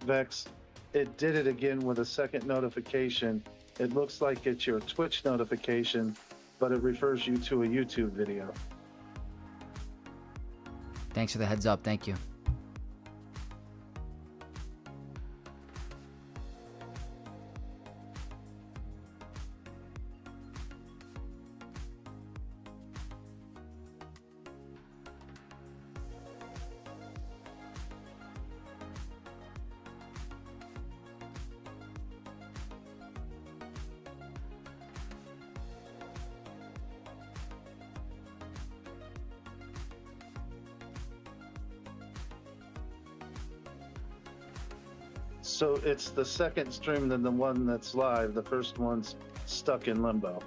Vex, it did it again with a second notification. It looks like it's your Twitch notification, but it refers you to a YouTube video. Thanks for the heads up. Thank you. So it's the second stream than the one that's live. The first one's stuck in limbo.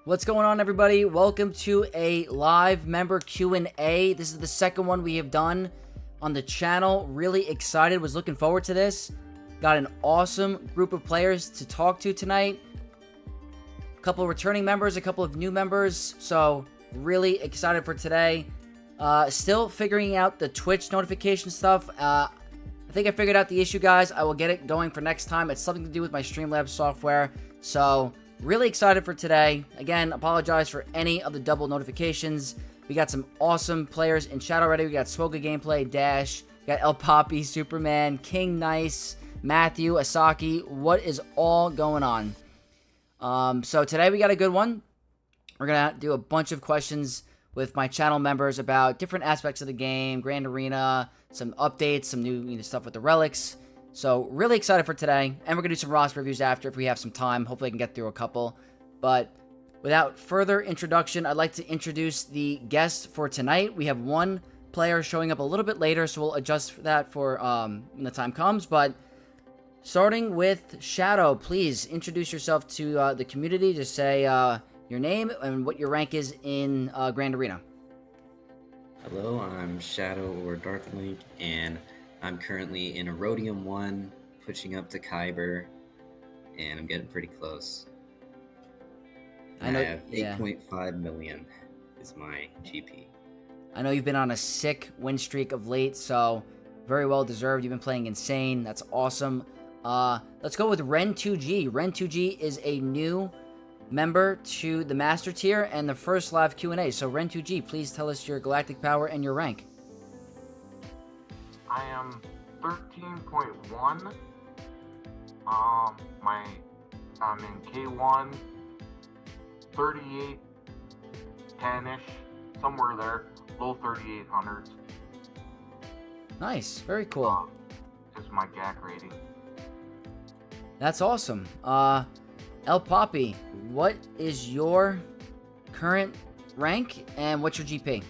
What's going on, everybody? Welcome to a live member Q&A. This is the second one we have done on the channel. Really excited. Was looking forward to this. Got an awesome group of players to talk to tonight. A couple of returning members, a couple of new members. So really excited for today. Still figuring out the Twitch notification stuff. I think I figured out the issue, guys. I will get it going for next time. It's something to do with my Streamlabs software. So really excited for today. Again, apologize for any of the double notifications. We got some awesome players in chat already. We got Swoga Gameplay, Dash, we got El Poppy, Superman, King Nice, Matthew, Asaki. What is all going on? So today we got a good one. We're going to do a bunch of questions with my channel members about different aspects of the game, Grand Arena, some updates, some new stuff with the relics. So really excited for today, and we're going to do some roster reviews after if we have some time. Hopefully I can get through a couple. But without further introduction, I'd like to introduce the guest for tonight. We have one player showing up a little bit later, so we'll adjust that for when the time comes. But starting with Shadow, please introduce yourself to the community. Just say your name and what your rank is in Grand Arena. Hello, I'm Shadow or Darklink, and I'm currently in Erodium 1, pushing up to Kyber, and I'm getting pretty close. And I I know, have yeah. 8.5 million is my GP. I know you've been on a sick win streak of late, so very well deserved. You've been playing insane. That's awesome. Let's go with Ren2G. Ren2G is a new member to the Master Tier and the first live Q&A. So Ren2G, please tell us your galactic power and your rank. I am 13.1. I'm in K1, 38, 10-ish, somewhere there, low 3800s. Nice, very cool. Just my GAC rating. That's awesome. El Papi, what is your current rank and what's your GP?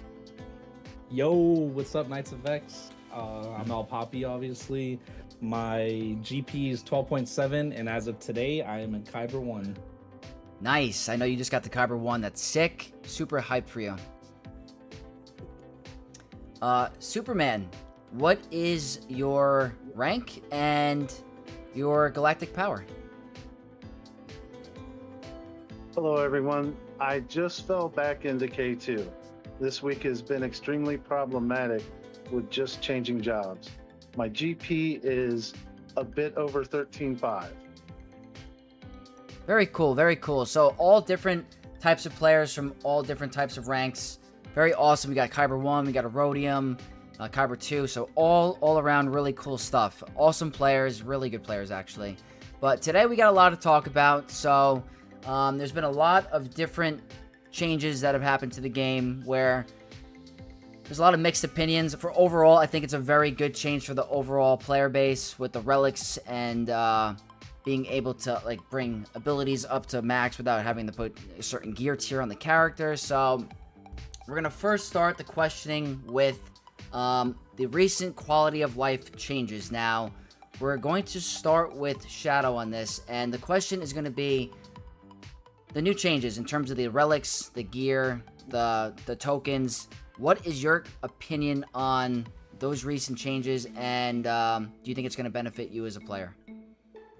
Yo, what's up, Knights of Vex? I'm El Papi, obviously. My GP is 12.7, and as of today, I am in Kyber 1. Nice. I know you just got the Kyber 1. That's sick. Super hyped for you. Superman, what is your rank and your galactic power? Hello, everyone. I just fell back into K2. This week has been extremely problematic with just changing jobs. My GP is a bit over 13.5. Very cool, very cool. So all different types of players from all different types of ranks. Very awesome. We got Kyber 1, we got Erodium, Kyber 2. So all around really cool stuff. Awesome players, really good players actually. But today we got a lot to talk about. So there's been a lot of different changes that have happened to the game where there's a lot of mixed opinions. For overall, I think it's a very good change for the overall player base with the relics and being able to like bring abilities up to max without having to put a certain gear tier on the character. So we're gonna first start the questioning with the recent quality of life changes. Now we're going to start with Shadow on this, and the question is going to be the new changes in terms of the relics, the gear, the tokens. What is your opinion on those recent changes, and do you think it's going to benefit you as a player?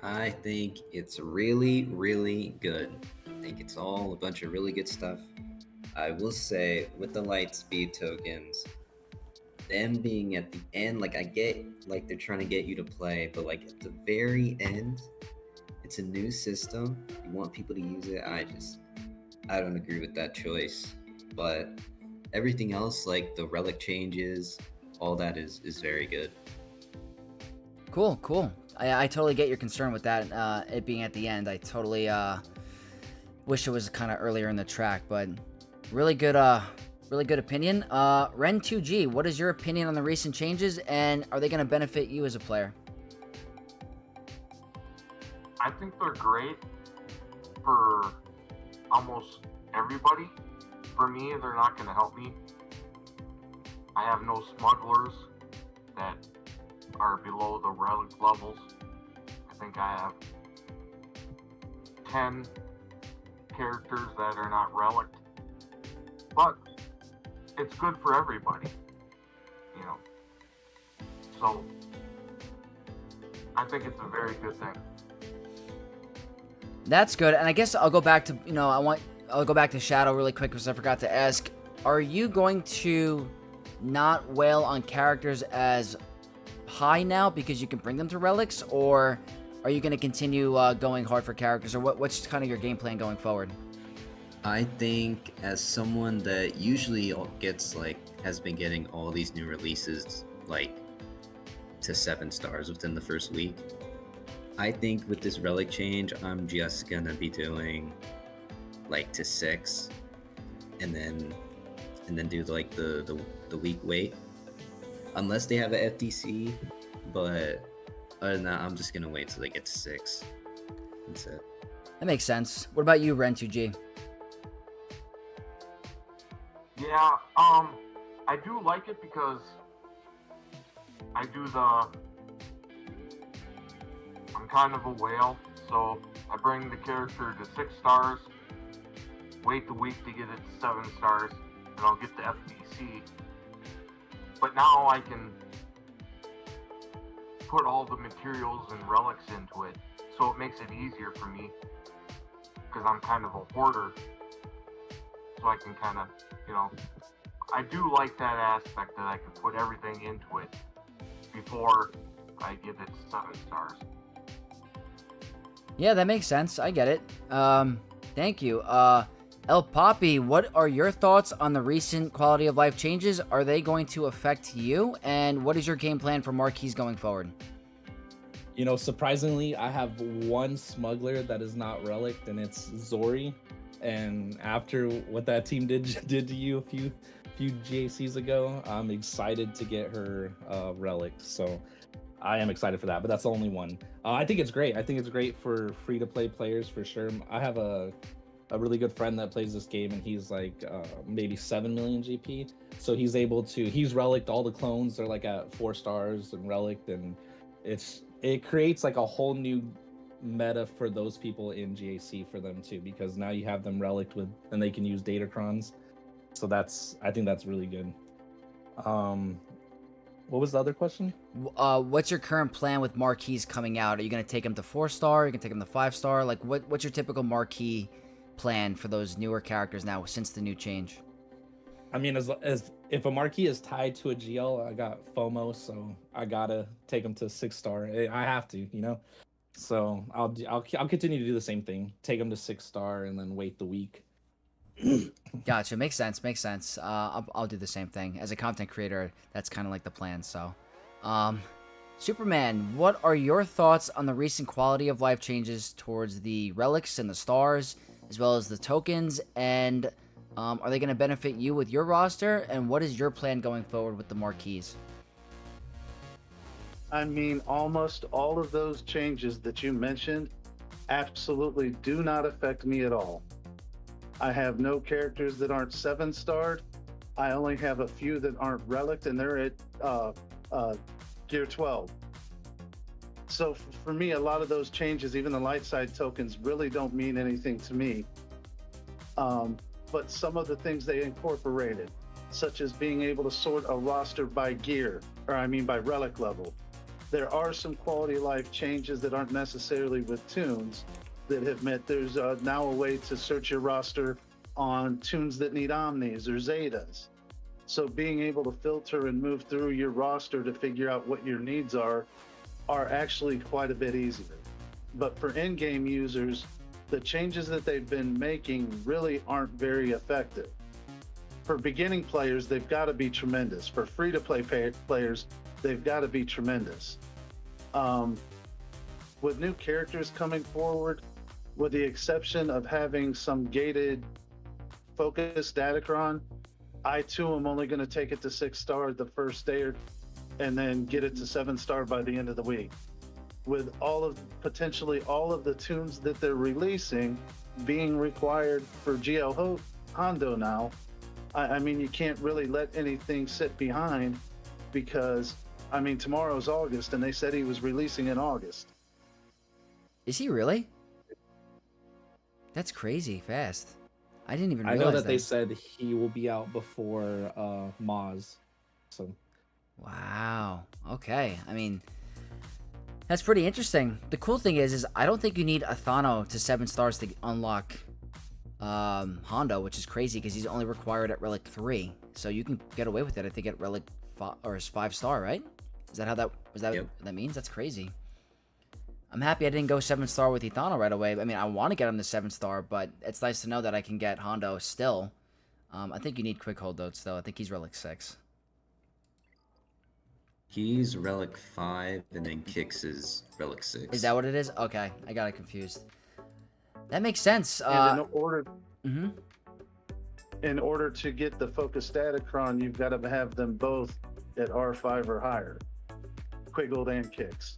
I think it's really, really good. I think it's all a bunch of really good stuff. I will say, with the light speed tokens, them being at the end, like I get, like they're trying to get you to play, but like at the very end, it's a new system. You want people to use it. I don't agree with that choice. But everything else, like the relic changes, all that is very good. Cool. I totally get your concern with that, it being at the end. I totally wish it was kind of earlier in the track, but really good opinion. Ren2G, what is your opinion on the recent changes, and are they going to benefit you as a player? I think they're great for almost everybody. For me, they're not going to help me. I have no smugglers that are below the relic levels. I think I have 10 characters that are not relic. But it's good for everybody, you know. So I think it's a very good thing. That's good, and I guess I'll go back to I'll go back to Shadow really quick because I forgot to ask. Are you going to not wail on characters as high now because you can bring them to relics, or are you going to continue going hard for characters, or what's kind of your game plan going forward? I think as someone that usually has been getting all these new releases like to 7 stars within the first week, I think with this relic change, I'm just gonna be doing like to 6, and then do like the week wait, unless they have a FDC. But other than that, I'm just gonna wait till they get to 6. That's it. That makes sense. What about you, Ren2G? Yeah, I do like it because I'm kind of a whale, so I bring the character to 6 stars, wait the week to get it to 7 stars, and I'll get the FBC, But now I can put all the materials and relics into it, so it makes it easier for me, because I'm kind of a hoarder. So I can kind of, you know, I do like that aspect that I can put everything into it before I give it 7 stars. Yeah, that makes sense. I get it. Thank you. El Papi, what are your thoughts on the recent quality of life changes? Are they going to affect you? And what is your game plan for marquees going forward? You know, surprisingly, I have one smuggler that is not relicked, and it's Zori. And after what that team did to you a few GACs ago, I'm excited to get her relicked. So I am excited for that, but that's the only one. I think it's great. I think it's great for free-to-play players for sure. I have a really good friend that plays this game, and he's like maybe 7 million GP. So he's relicked all the clones. They're like at 4 stars and relicked, and it creates like a whole new meta for those people in GAC for them too, because now you have them relicked with, and they can use Datacrons. So I think that's really good. What was the other question? What's your current plan with marquees coming out? Are you going to take them to 4-star? Are you going to take them to 5-star? Like, what's your typical marquee plan for those newer characters now since the new change? I mean, as if a marquee is tied to a GL, I got FOMO, so I gotta take them to 6-star. I have to, you know. So I'll continue to do the same thing. Take them to 6-star and then wait the week. Gotcha. Makes sense. Makes sense. I'll do the same thing. As a content creator, that's kind of like the plan. So, Superman, what are your thoughts on the recent quality of life changes towards the relics and the stars, as well as the tokens? And are they going to benefit you with your roster? And what is your plan going forward with the marquees? I mean, almost all of those changes that you mentioned absolutely do not affect me at all. I have no characters that aren't 7-starred. I only have a few that aren't relicked, and they're at Gear 12. So for me, a lot of those changes, even the light side tokens, really don't mean anything to me. But some of the things they incorporated, such as being able to sort a roster by gear, by relic level. There are some quality of life changes that aren't necessarily with tunes that have meant there's now a way to search your roster on tunes that need omnis or zetas. So being able to filter and move through your roster to figure out what your needs are actually quite a bit easier. But for in-game users, the changes that they've been making really aren't very effective. For beginning players, they've got to be tremendous. For free-to-play players, they've got to be tremendous. With new characters coming forward, with the exception of having some gated focus Datacron, I too am only going to take it to 6-star the first day and then get it to 7-star by the end of the week. With potentially all of the tunes that they're releasing being required for GL Hondo now, I mean, you can't really let anything sit behind because, I mean, tomorrow's August and they said he was releasing in August. Is he really? That's crazy fast. I didn't even I realize know that they said he will be out before Maz. So wow. Okay. I mean, that's pretty interesting. The cool thing is I don't think you need a Thano to 7 stars to unlock Hondo, which is crazy because he's only required at Relic 3. So you can get away with it, I think, at Relic 5-star, right? Is that how that Yep. that means? That's crazy. I'm happy I didn't go 7-star with Ethano right away. I mean, I want to get him to 7-star, but it's nice to know that I can get Hondo still. I think you need quick hold though. Still, I think he's Relic 6. He's Relic 5, and then Kix is Relic 6. Is that what it is? Okay, I got it confused. That makes sense. And Mm-hmm. in order to get the focus Datacron, you've got to have them both at R5 or higher, Quiggled and Kix.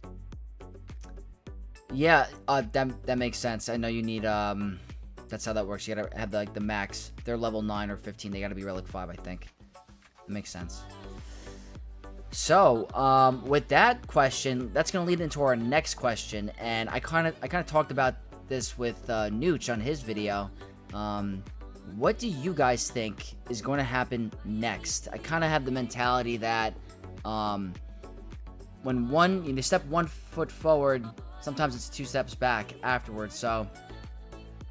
Yeah, that makes sense. I know you need that's how that works. You gotta have the max. If they're level 9 or 15, they gotta be Relic 5, I think. That makes sense. So, with that question, that's gonna lead into our next question, and I kind of talked about this with Nooch on his video. What do you guys think is going to happen next? I kind of have the mentality that when you step 1 foot forward, sometimes it's 2 steps back afterwards. So,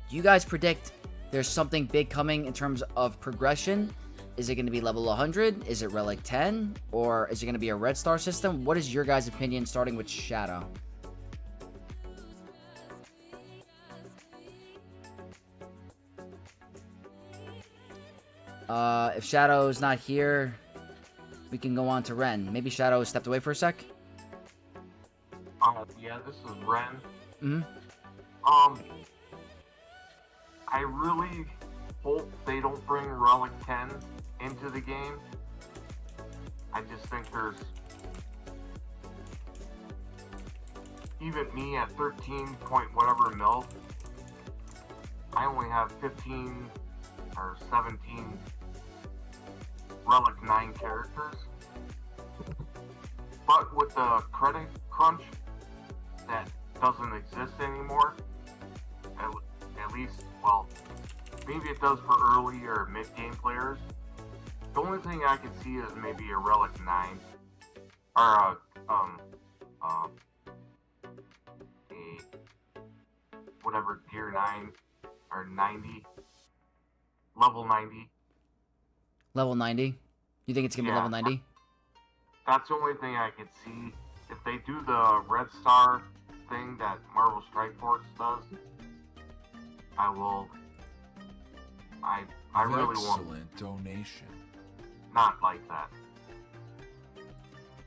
do you guys predict there's something big coming in terms of progression? Is it going to be level 100? Is it relic 10? Or is it going to be a red star system? What is your guys' opinion, starting with Shadow? If Shadow's not here, we can go on to Ren. Maybe Shadow stepped away for a sec? Yeah, this is Ren. Mm-hmm. I really hope they don't bring Relic 10 into the game. I just think there's... Even me at 13 point whatever mil, I only have 15 or 17 Relic 9 characters. But with the credit crunch that doesn't exist anymore, at least, well, maybe it does for early or mid-game players. The only thing I can see is maybe a Relic 9, or a whatever, tier 9, or 90, level 90. Level 90? You think it's going to be level 90? That's the only thing I can see. If they do the Red Star thing that Marvel Strike Force does, I really want... Excellent donation. Not like that.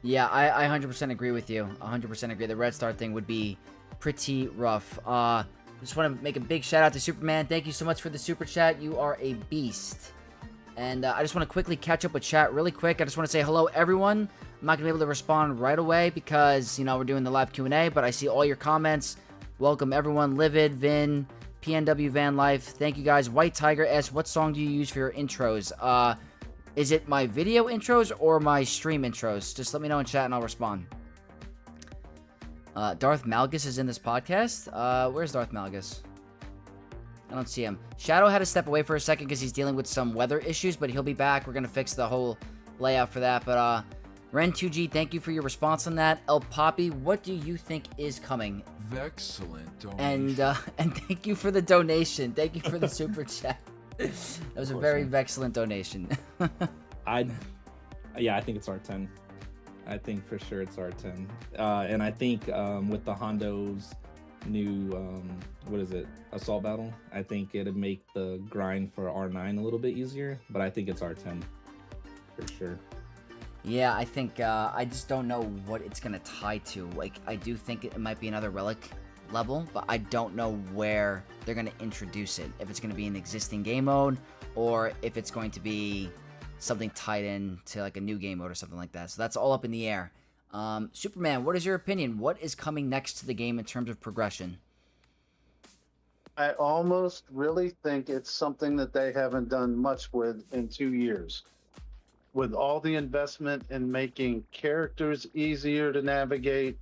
Yeah, I 100% agree with you. 100% agree. The Red Star thing would be pretty rough. Just want to make a big shout out to Superman. Thank you so much for the super chat. You are a beast. And I just want to quickly catch up with chat really quick. I just want to say hello, everyone. I'm not going to be able to respond right away because, you know, we're doing the live Q&A, but I see all your comments. Welcome, everyone. Livid, Vin, PNW Van Life. Thank you, guys. White Tiger asks, what song do you use for your intros? Is it my video intros or my stream intros? Just let me know in chat and I'll respond. Darth Malgus is in this podcast. Where's Darth Malgus? I don't see him. Shadow had to step away for a second because he's dealing with some weather issues, but he'll be back. We're going to fix the whole layout for that. But Ren2G, thank you for your response on that. El Poppy, what do you think is coming? Excellent donation. And thank you for the donation. Thank you for the super chat. That was a very excellent donation. I think it's R10. I think for sure it's R10. And I think with the Hondo's new assault battle, I think it'd make the grind for R9 a little bit easier, but I think it's R10 for sure. Yeah, I think I just don't know what it's gonna tie to. Like, I do think it might be another relic level, but I don't know where they're gonna introduce it. If it's gonna be an existing game mode, or if it's going to be something tied in to like a new game mode or something like that. So that's all up in the air. Superman, what is your opinion? What is coming next to the game in terms of progression? I almost really think it's something that they haven't done much with in 2 years. With all the investment in making characters easier to navigate,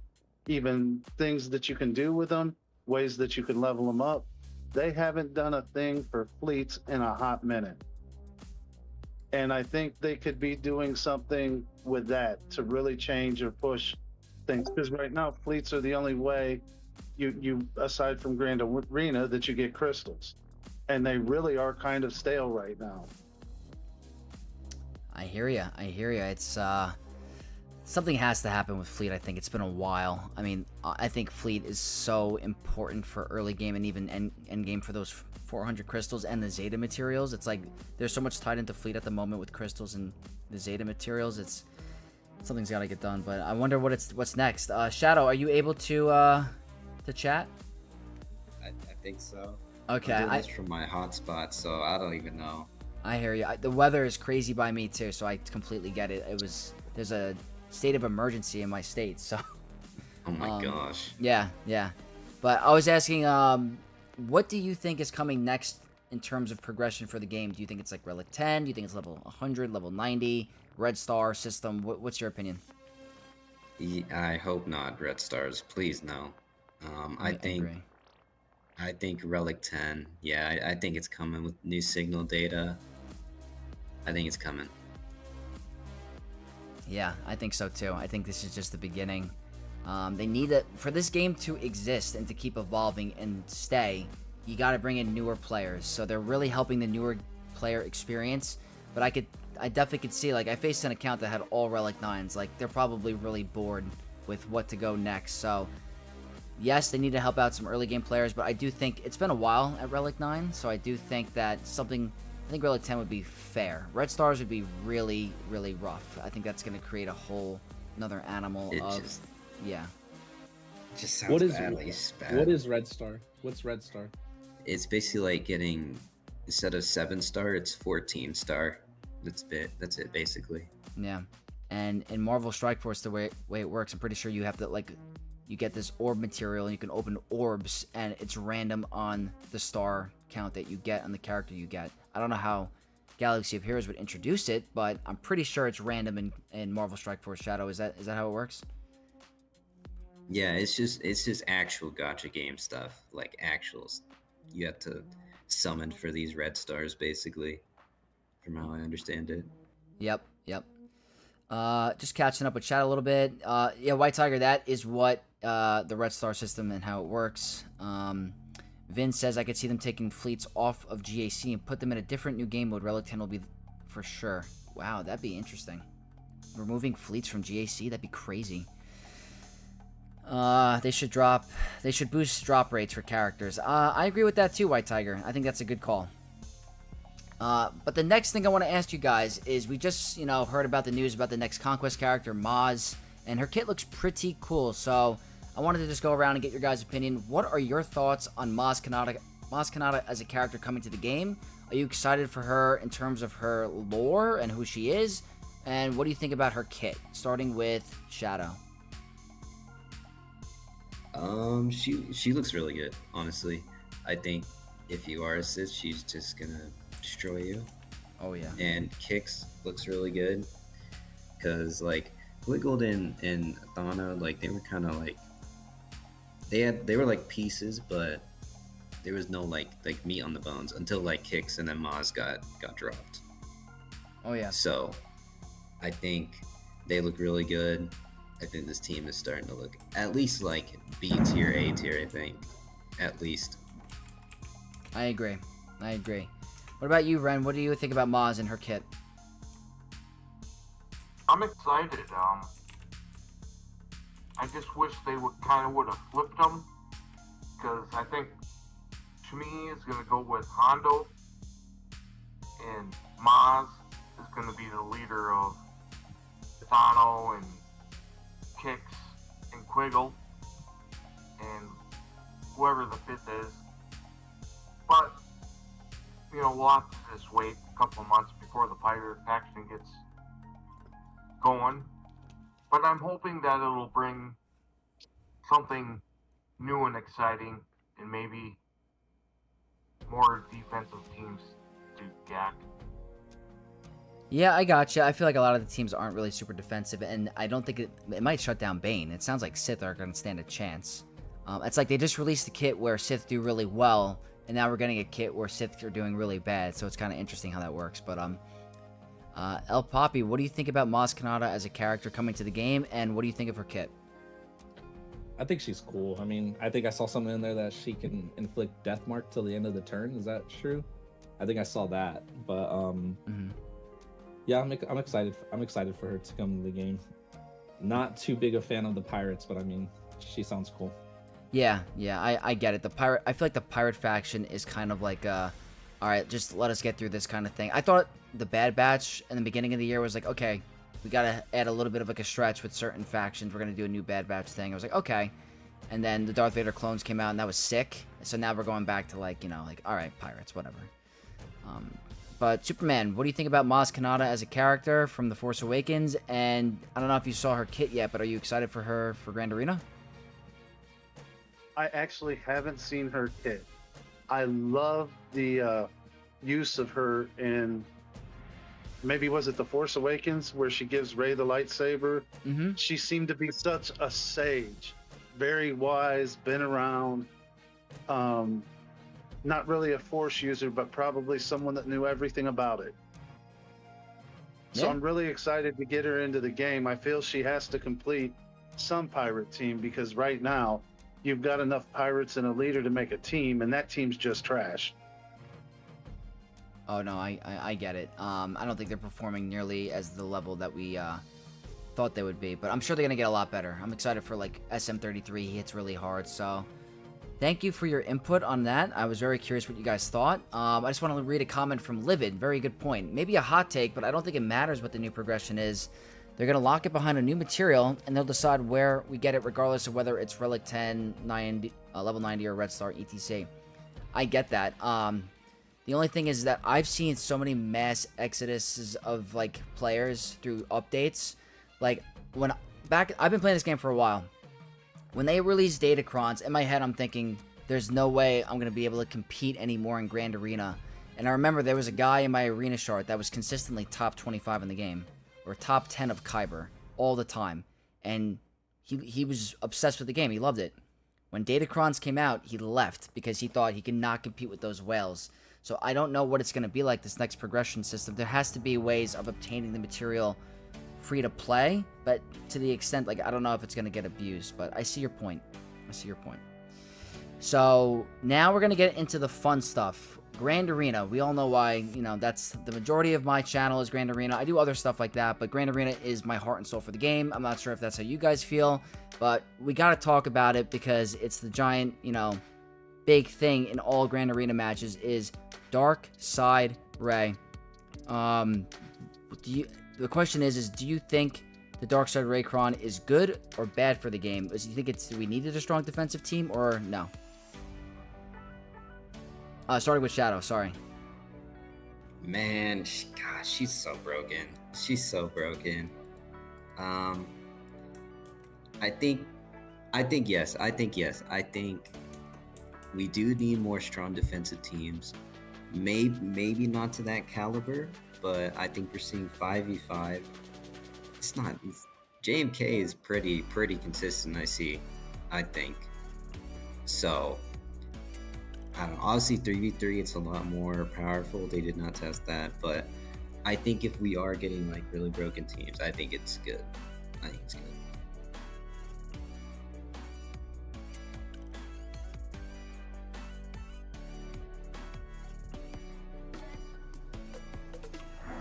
even things that you can do with them, ways that you can level them up, they haven't done a thing for fleets in a hot minute. And I think they could be doing something with that to really change or push things. Because right now, fleets are the only way you aside from Grand Arena, that you get crystals. And they really are kind of stale right now. I hear you. It's something has to happen with fleet. I think it's been a while. I mean, I think fleet is so important for early game and even end game for those 400 crystals and the Zeta materials. It's like there's so much tied into fleet at the moment with crystals and the Zeta materials. It's something's got to get done. But I wonder what's next. Shadow, are you able to chat? I think so. Okay. I'm doing this from my hotspot, so I don't even know. I hear you. The weather is crazy by me too, so I completely get it. There's a state of emergency in my state, so. Oh my gosh. Yeah. But I was asking, what do you think is coming next in terms of progression for the game? Do you think it's like Relic 10? Do you think it's level 100, level 90, Red Star system? What's your opinion? I hope not, Red Stars. Please no. I think I think Relic 10. Yeah, I think it's coming with new signal data. I think it's coming. Yeah, I think so too. I think this is just the beginning. They need it for this game to exist and to keep evolving and stay. You got to bring in newer players, so they're really helping the newer player experience. But I definitely could see, like, I faced an account that had all Relic 9s. Like, they're probably really bored with what to go next. So, yes, they need to help out some early game players, but I do think it's been a while at Relic 9, so I do think that I think Relic 10 would be fair. Red Stars would be really, really rough. I think that's going to create a whole another animal yeah. It just sounds bad. What is Red Star? What's Red Star? It's basically like getting, instead of 7-star, it's 14-star. That's it basically. Yeah. And in Marvel Strike Force, the way it works, I'm pretty sure you have to, like, you get this orb material and you can open orbs and it's random on the star count that you get on the character you get. I don't know how Galaxy of Heroes would introduce it, but I'm pretty sure it's random in Marvel Strike Force Shadow. Is that how it works? Yeah, it's just actual gacha game stuff. Like actuals. You have to summon for these red stars basically, from how I understand it. Yep. Just catching up with chat a little bit. Yeah, White Tiger, that is what the Red Star system and how it works. Vin says I could see them taking fleets off of GAC and put them in a different new game mode. Relic 10 will be for sure. Wow, that'd be interesting. Removing fleets from GAC, that'd be crazy. They should boost drop rates for characters. I agree with that too, White Tiger. I think that's a good call. But the next thing I want to ask you guys is we just, heard about the news about the next Conquest character, Maz, and her kit looks pretty cool. So I wanted to just go around and get your guys' opinion. What are your thoughts on Maz Kanata as a character coming to the game? Are you excited for her in terms of her lore and who she is? And what do you think about her kit? Starting with Shadow. She looks really good, honestly. I think if you are a Sith, she's just gonna destroy you. Oh yeah. And Kix looks really good, because like Wiggled and Thana, like they were kind of like they were like pieces, but there was no like meat on the bones until like Kix and then Maz got dropped. Oh yeah. So I think they look really good. I think this team is starting to look at least like B tier, A tier, I think. At least. I agree. What about you, Ren? What do you think about Maz and her kit? I'm excited. I just wish they would have flipped them, because I think Shmi is gonna go with Hondo, and Maz is gonna be the leader of Thano and Kix and Quiggle and whoever the fifth is. But we'll have to just wait a couple months before the pirate faction gets going. But I'm hoping that it'll bring something new and exciting, and maybe more defensive teams to GAC. Yeah, I gotcha. I feel like a lot of the teams aren't really super defensive, and I don't think it might shut down Bane. It sounds like Sith are going to stand a chance. It's like they just released a kit where Sith do really well, and now we're getting a kit where Sith are doing really bad, so it's kind of interesting how that works. But El Poppy, what do you think about Maz Kanata as a character coming to the game, and what do you think of her kit? I think she's cool. I mean, I think I saw something in there that she can inflict death mark till the end of the turn. Is that true? I think I saw that, but yeah, I'm excited. I'm excited for her to come to the game. Not too big a fan of the pirates, but I mean, she sounds cool. Yeah, I get it. I feel like the pirate faction is kind of like all right, just let us get through this kind of thing. I thought the Bad Batch in the beginning of the year was like, okay, we gotta add a little bit of like a stretch with certain factions. We're gonna do a new Bad Batch thing. I was like, okay. And then the Darth Vader clones came out, and that was sick. So now we're going back to like, all right, pirates, whatever. But Superman, what do you think about Maz Kanata as a character from The Force Awakens? And I don't know if you saw her kit yet, but are you excited for her for Grand Arena? I actually haven't seen her kit. I love the use of her in, maybe was it The Force Awakens, where she gives Rey the lightsaber? Mm-hmm. She seemed to be such a sage, very wise, been around, Not really a Force user, but probably someone that knew everything about it. So Yeah. I'm really excited to get her into the game. I feel she has to complete some pirate team because right now you've got enough pirates and a leader to make a team, and that team's just trash. Oh no, I get it. I don't think they're performing nearly as the level that we thought they would be, but I'm sure they're gonna get a lot better. I'm excited for like SM33. He hits really hard, so thank you for your input on that. I was very curious what you guys thought. I just want to read a comment from Livid. Very good point. Maybe a hot take, but I don't think it matters what the new progression is. They're going to lock it behind a new material, and they'll decide where we get it regardless of whether it's Relic 10, 90, Level 90, or Red Star, etc. I get that. The only thing is that I've seen so many mass exoduses of like players through updates. Like I've been playing this game for a while. When they released Datacrons, in my head I'm thinking, there's no way I'm going to be able to compete anymore in Grand Arena. And I remember there was a guy in my arena chart that was consistently top 25 in the game, or top 10 of Kyber, all the time. And he was obsessed with the game, he loved it. When Datacrons came out, he left because he thought he could not compete with those whales. So I don't know what it's going to be like this next progression system. There has to be ways of obtaining the material free to play, but to the extent, like, I don't know if it's going to get abused, but I see your point. So now we're going to get into the fun stuff. Grand Arena. We all know why, that's the majority of my channel is Grand Arena. I do other stuff like that, but Grand Arena is my heart and soul for the game. I'm not sure if that's how you guys feel, but we got to talk about it because it's the giant, big thing in all Grand Arena matches is Dark Side Ray. The question is do you think the Dark Side Raycron is good or bad for the game? Do you think we needed a strong defensive team or no? Starting with Shadow, sorry. Man, gosh, she's so broken. I think yes. I think we do need more strong defensive teams. Maybe not to that caliber, but I think we're seeing 5v5. JMK is pretty consistent, I think. So, I don't know. Obviously 3v3, it's a lot more powerful. They did not test that, but I think if we are getting like really broken teams, I think it's good.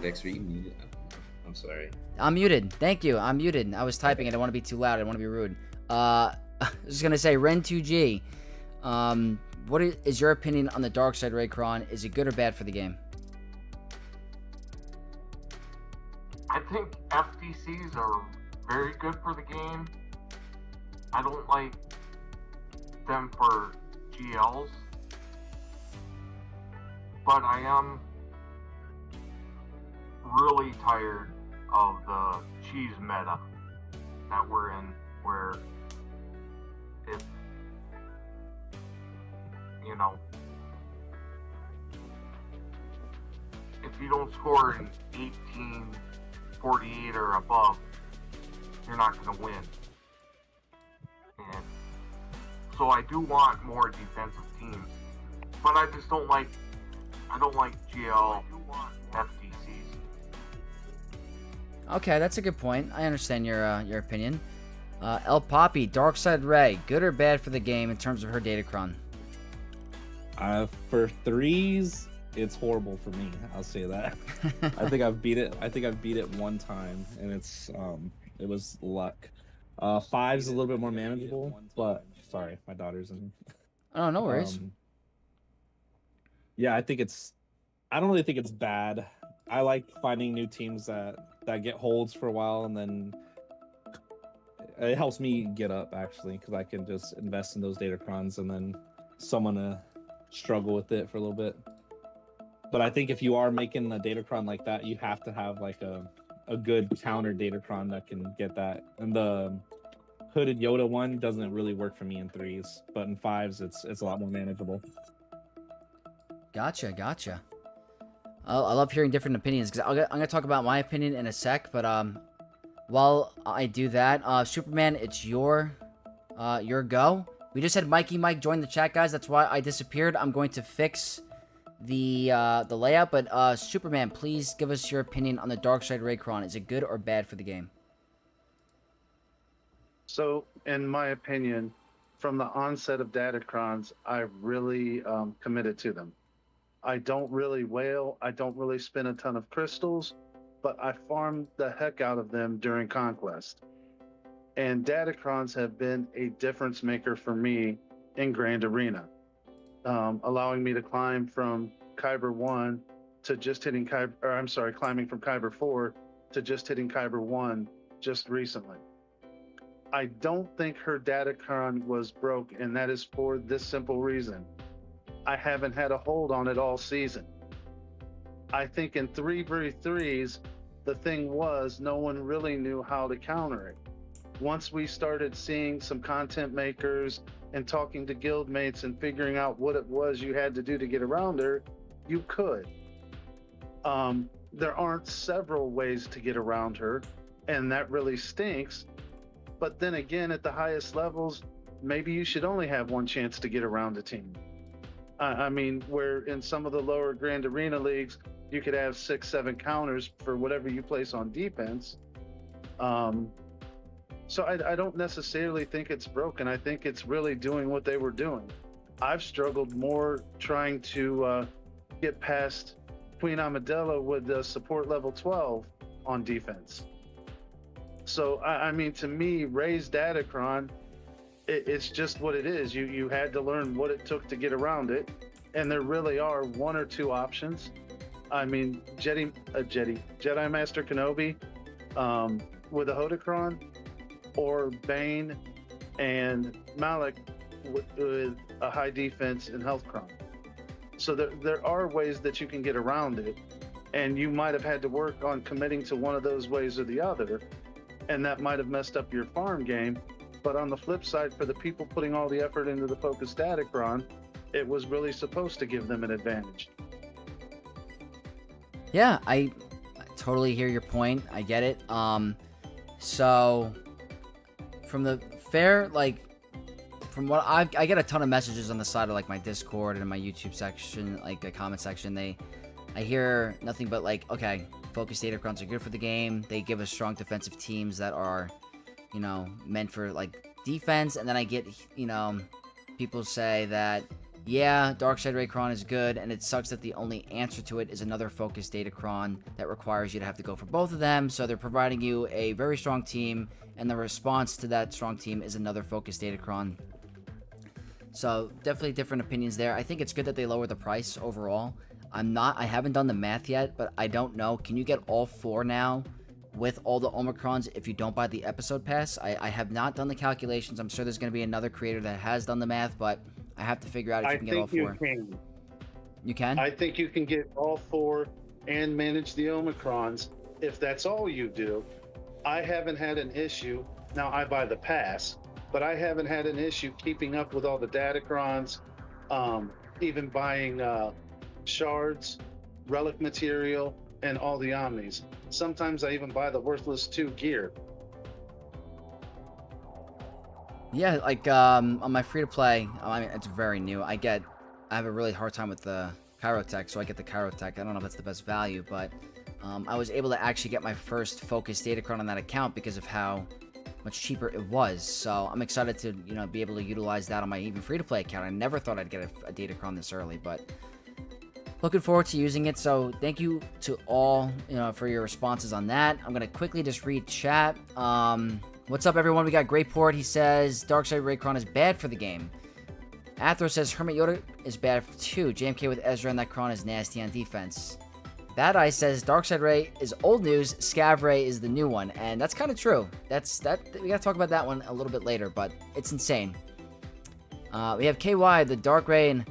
Vex, were you muted? I'm sorry. I'm muted. Thank you. I'm muted. I was typing. I don't want to be too loud. I don't want to be rude. I was just going to say, Ren2G. What is your opinion on the Dark Side Raycron? Is it good or bad for the game? I think FTCs are very good for the game. I don't like them for GLs. But I am really tired of the cheese meta that we're in, where if you don't score an 1848 or above, you're not going to win. And so I do want more defensive teams, but I just don't like GL FTCs. Okay, that's a good point. I understand your opinion. El Poppy, Dark Side Ray, good or bad for the game in terms of her Datacron? For threes, it's horrible for me. I'll say that. I think I've beat it one time, and it was luck. Five's a little bit more manageable, but sorry, my daughter's in. Oh, no worries. Yeah, I don't really think it's bad. I like finding new teams that get holds for a while, and then it helps me get up actually, because I can just invest in those Datacrons and then someone struggle with it for a little bit. But I think if you are making a Datacron like that, you have to have like a good counter Datacron that can get that. And the hooded Yoda one doesn't really work for me in threes, but in fives it's a lot more manageable. Gotcha. I love hearing different opinions, because I'm gonna talk about my opinion in a sec. But while I do that, Superman, it's your go. We just had Mikey Mike join the chat, guys. That's why I disappeared. I'm going to fix the layout. But Superman, please give us your opinion on the Darkside Raycron. Is it good or bad for the game? So, in my opinion, from the onset of Datacrons, I really committed to them. I don't really whale. I don't really spin a ton of crystals, but I farmed the heck out of them during Conquest. And Datacrons have been a difference maker for me in Grand Arena, allowing me to climb from Kyber 1 to just hitting Kyber, or I'm sorry, climbing from Kyber 4 to just hitting Kyber 1 just recently. I don't think her Datacron was broke, and that is for this simple reason. I haven't had a hold on it all season. I think in 3v3s, the thing was no one really knew how to counter it. Once we started seeing some content makers and talking to guildmates and figuring out what it was you had to do to get around her, you could. There aren't several ways to get around her, and that really stinks. But then again, at the highest levels, maybe you should only have one chance to get around a team. I mean, where in some of the lower Grand Arena leagues, you could have 6, 7 counters for whatever you place on defense. So I don't necessarily think it's broken. I think it's really doing what they were doing. I've struggled more trying to get past Queen Amidala with the support level 12 on defense. So, I mean, to me, Ray's Datacron, it's just what it is. You had to learn what it took to get around it. And there really are 1 or 2 options. I mean, Jedi Master Kenobi with a Hodocron, or Bane and Malik with a high defense and health cron. So there are ways that you can get around it, and you might have had to work on committing to one of those ways or the other, and that might have messed up your farm game. But on the flip side, for the people putting all the effort into the focus Datacron, it was really supposed to give them an advantage. Yeah, I totally hear your point. I get it. So from the fair, like, from what I get a ton of messages on the side of like my Discord and my YouTube section, like the comment section. I hear nothing but like, okay, focus Datacrons are good for the game. They give us strong defensive teams that are, you know, meant for like defense. And then I get, you know, people say that, yeah, Darkside Raycron is good, and it sucks that the only answer to it is another focused Datacron that requires you to have to go for both of them. So they're providing you a very strong team, and the response to that strong team is another focused Datacron. So definitely different opinions there. I think it's good that they lower the price overall. I haven't done the math yet, but I don't know. Can you get all 4 now with all the Omicrons if you don't buy the episode pass? I have not done the calculations. I'm sure there's going to be another creator that has done the math, but I have to figure out if you can get all 4. You can. You can? I think you can get all 4 and manage the Omicrons if that's all you do. I haven't had an issue. Now, I buy the pass, but I haven't had an issue keeping up with all the Datacrons, even buying shards, relic material, and all the Omnis. Sometimes I even buy the worthless 2 gear. Yeah, like on my free-to-play, I mean, it's very new. I have a really hard time with the Chirotech, so I get the Chirotech. I don't know if that's the best value, but I was able to actually get my first focused Datacron on that account because of how much cheaper it was. So I'm excited to, you know, be able to utilize that on my even free-to-play account. I never thought I'd get a Datacron this early, but looking forward to using it. So thank you to all, you know, for your responses on that. I'm gonna quickly just read chat. What's up, everyone? We got Greyport. He says Darkside Raycron is bad for the game. Athro says Hermit Yoda is bad too. JMK with Ezra and that Kron is nasty on defense. Bad Eye says Darkside Ray is old news. Scav Ray is the new one, and that's kind of true. We gotta talk about that one a little bit later, but it's insane. We have KY, the Dark Ray, and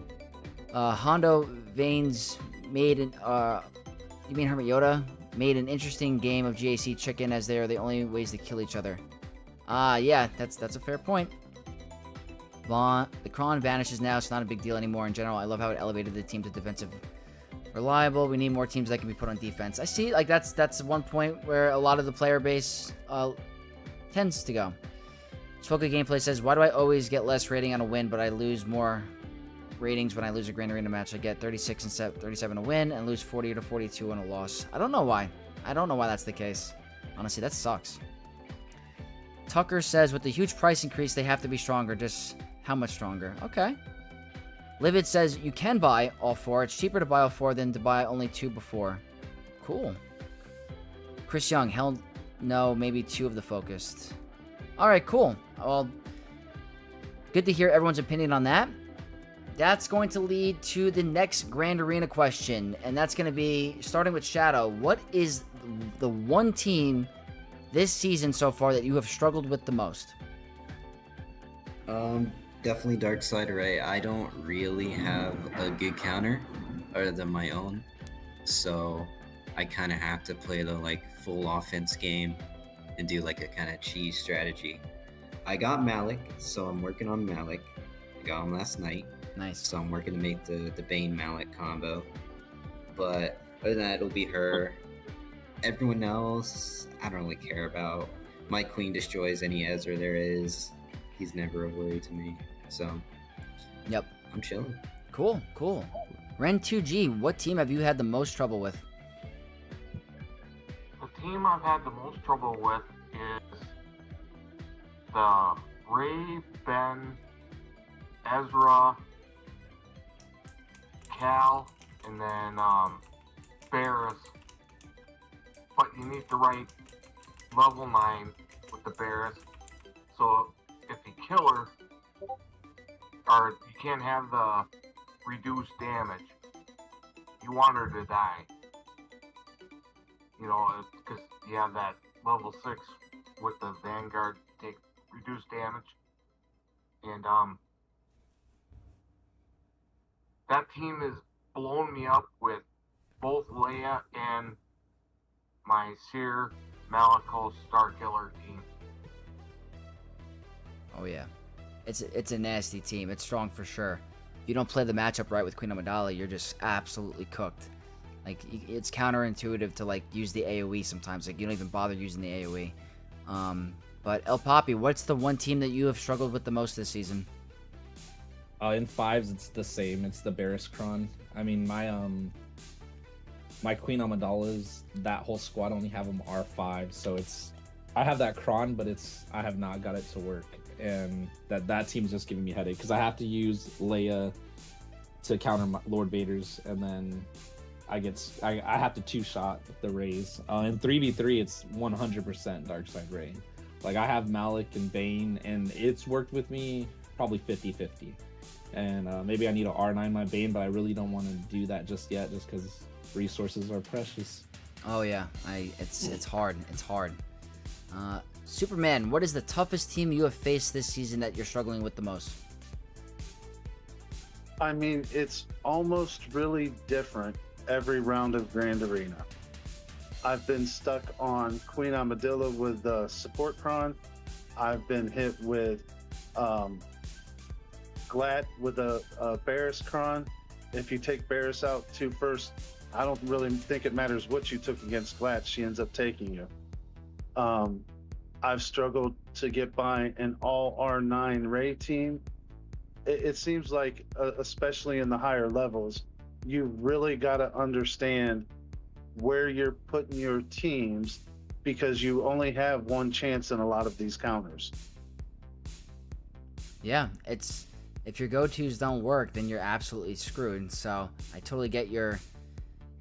Hondo Veins made an you mean Hermit Yoda made an interesting game of GAC chicken, as they are the only ways to kill each other. Yeah, that's a fair point. The Kron vanishes now. It's not a big deal anymore in general. I love how it elevated the team to defensive reliable. We need more teams that can be put on defense. I see, like, that's one point where a lot of the player base tends to go. Spoka Gameplay says, why do I always get less rating on a win, but I lose more ratings when I lose a Grand Arena match? I get 36 and 37 a win and lose 40 to 42 on a loss. I don't know why. I don't know why that's the case. Honestly, that sucks. Tucker says, with the huge price increase, they have to be stronger. Just how much stronger? Okay. Livid says, you can buy all 4. It's cheaper to buy all 4 than to buy only 2 before. Cool. Chris Young, hell no, maybe 2 of the focused. Alright, cool. Well, good to hear everyone's opinion on that. That's going to lead to the next Grand Arena question, and that's going to be, starting with Shadow, what is the one team this season so far that you have struggled with the most? Definitely Dark Side Array. I don't really have a good counter other than my own, so I kind of have to play the like full offense game and do like a kind of cheese strategy. I got Malik, so I'm working on Malik. I got him last night. Nice. So I'm working to make the Bane Malik combo. But other than that, it'll be her. Everyone else, I don't really care about. My queen destroys any Ezra there is. He's never a worry to me. So, yep. I'm chilling. Cool, cool. Ren2G, what team have you had the most trouble with? The team I've had the most trouble with is the Ray, Ben, Ezra, Cal, and then Barris. But you need to write level 9 with the Barris. So if you kill her, or you can't have the reduced damage, you want her to die. You know, because you have that level 6 with the Vanguard take reduced damage. And that team has blown me up with both Leia and my Seer Malicos Starkiller team. Oh yeah, it's a nasty team. It's strong for sure. If you don't play the matchup right with Queen Amidala, you're just absolutely cooked. Like, it's counterintuitive to like use the AoE sometimes. Like, you don't even bother using the AoE. But El Papi, what's the one team that you have struggled with the most this season? In 5s, it's the same. It's the Barriscron. I mean, my Queen Amidala's, that whole squad only have them R5, so I have that Cron, but I have not got it to work, and that team's just giving me a headache because I have to use Leia to counter Lord Vader's, and then I have to 2-shot the Rays. In 3v3, it's 100% Darkside Ray. Like, I have Malik and Bane, and it's worked with me probably 50-50. And maybe I need to R9 my Bane, but I really don't want to do that just yet, just because resources are precious. Oh yeah, it's hard. It's hard. Superman, what is the toughest team you have faced this season that you're struggling with the most? I mean, it's almost really different every round of Grand Arena. I've been stuck on Queen Amidala with the support Cron. I've been hit with Glat with a Barris Cron. If you take Barris out 2 first, I don't really think it matters what you took against Glat. She ends up taking you. I've struggled to get by an all R9 Ray team. It seems like, especially in the higher levels, you really got to understand where you're putting your teams, because you only have one chance in a lot of these counters. Yeah, if your go-tos don't work, then you're absolutely screwed. So I totally get your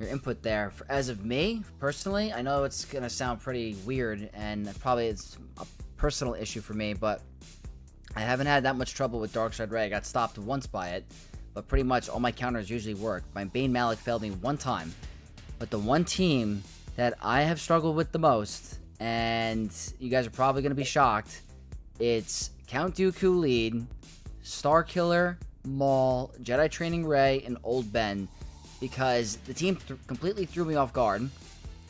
input there. As of me, personally, I know it's going to sound pretty weird, and probably it's a personal issue for me, but I haven't had that much trouble with Darkside Ray. I got stopped once by it, but pretty much all my counters usually work. My Bane Malik failed me one time, but the one team that I have struggled with the most, and you guys are probably going to be shocked, it's Count Dooku lead, Starkiller, Maul, Jedi Training Ray, and Old Ben, because the team completely threw me off guard.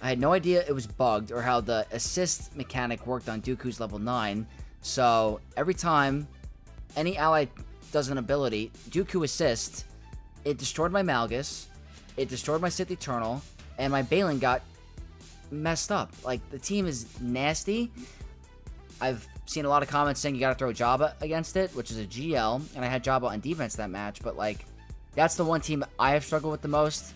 I had no idea it was bugged or how the assist mechanic worked on Dooku's level 9, so every time any ally does an ability, Dooku assist, it destroyed my Malgus, it destroyed my Sith Eternal, and my Balin got messed up. Like, the team is nasty. I've seen a lot of comments saying you gotta throw Jabba against it, which is a GL, and I had Jabba on defense that match, but like, that's the one team I have struggled with the most.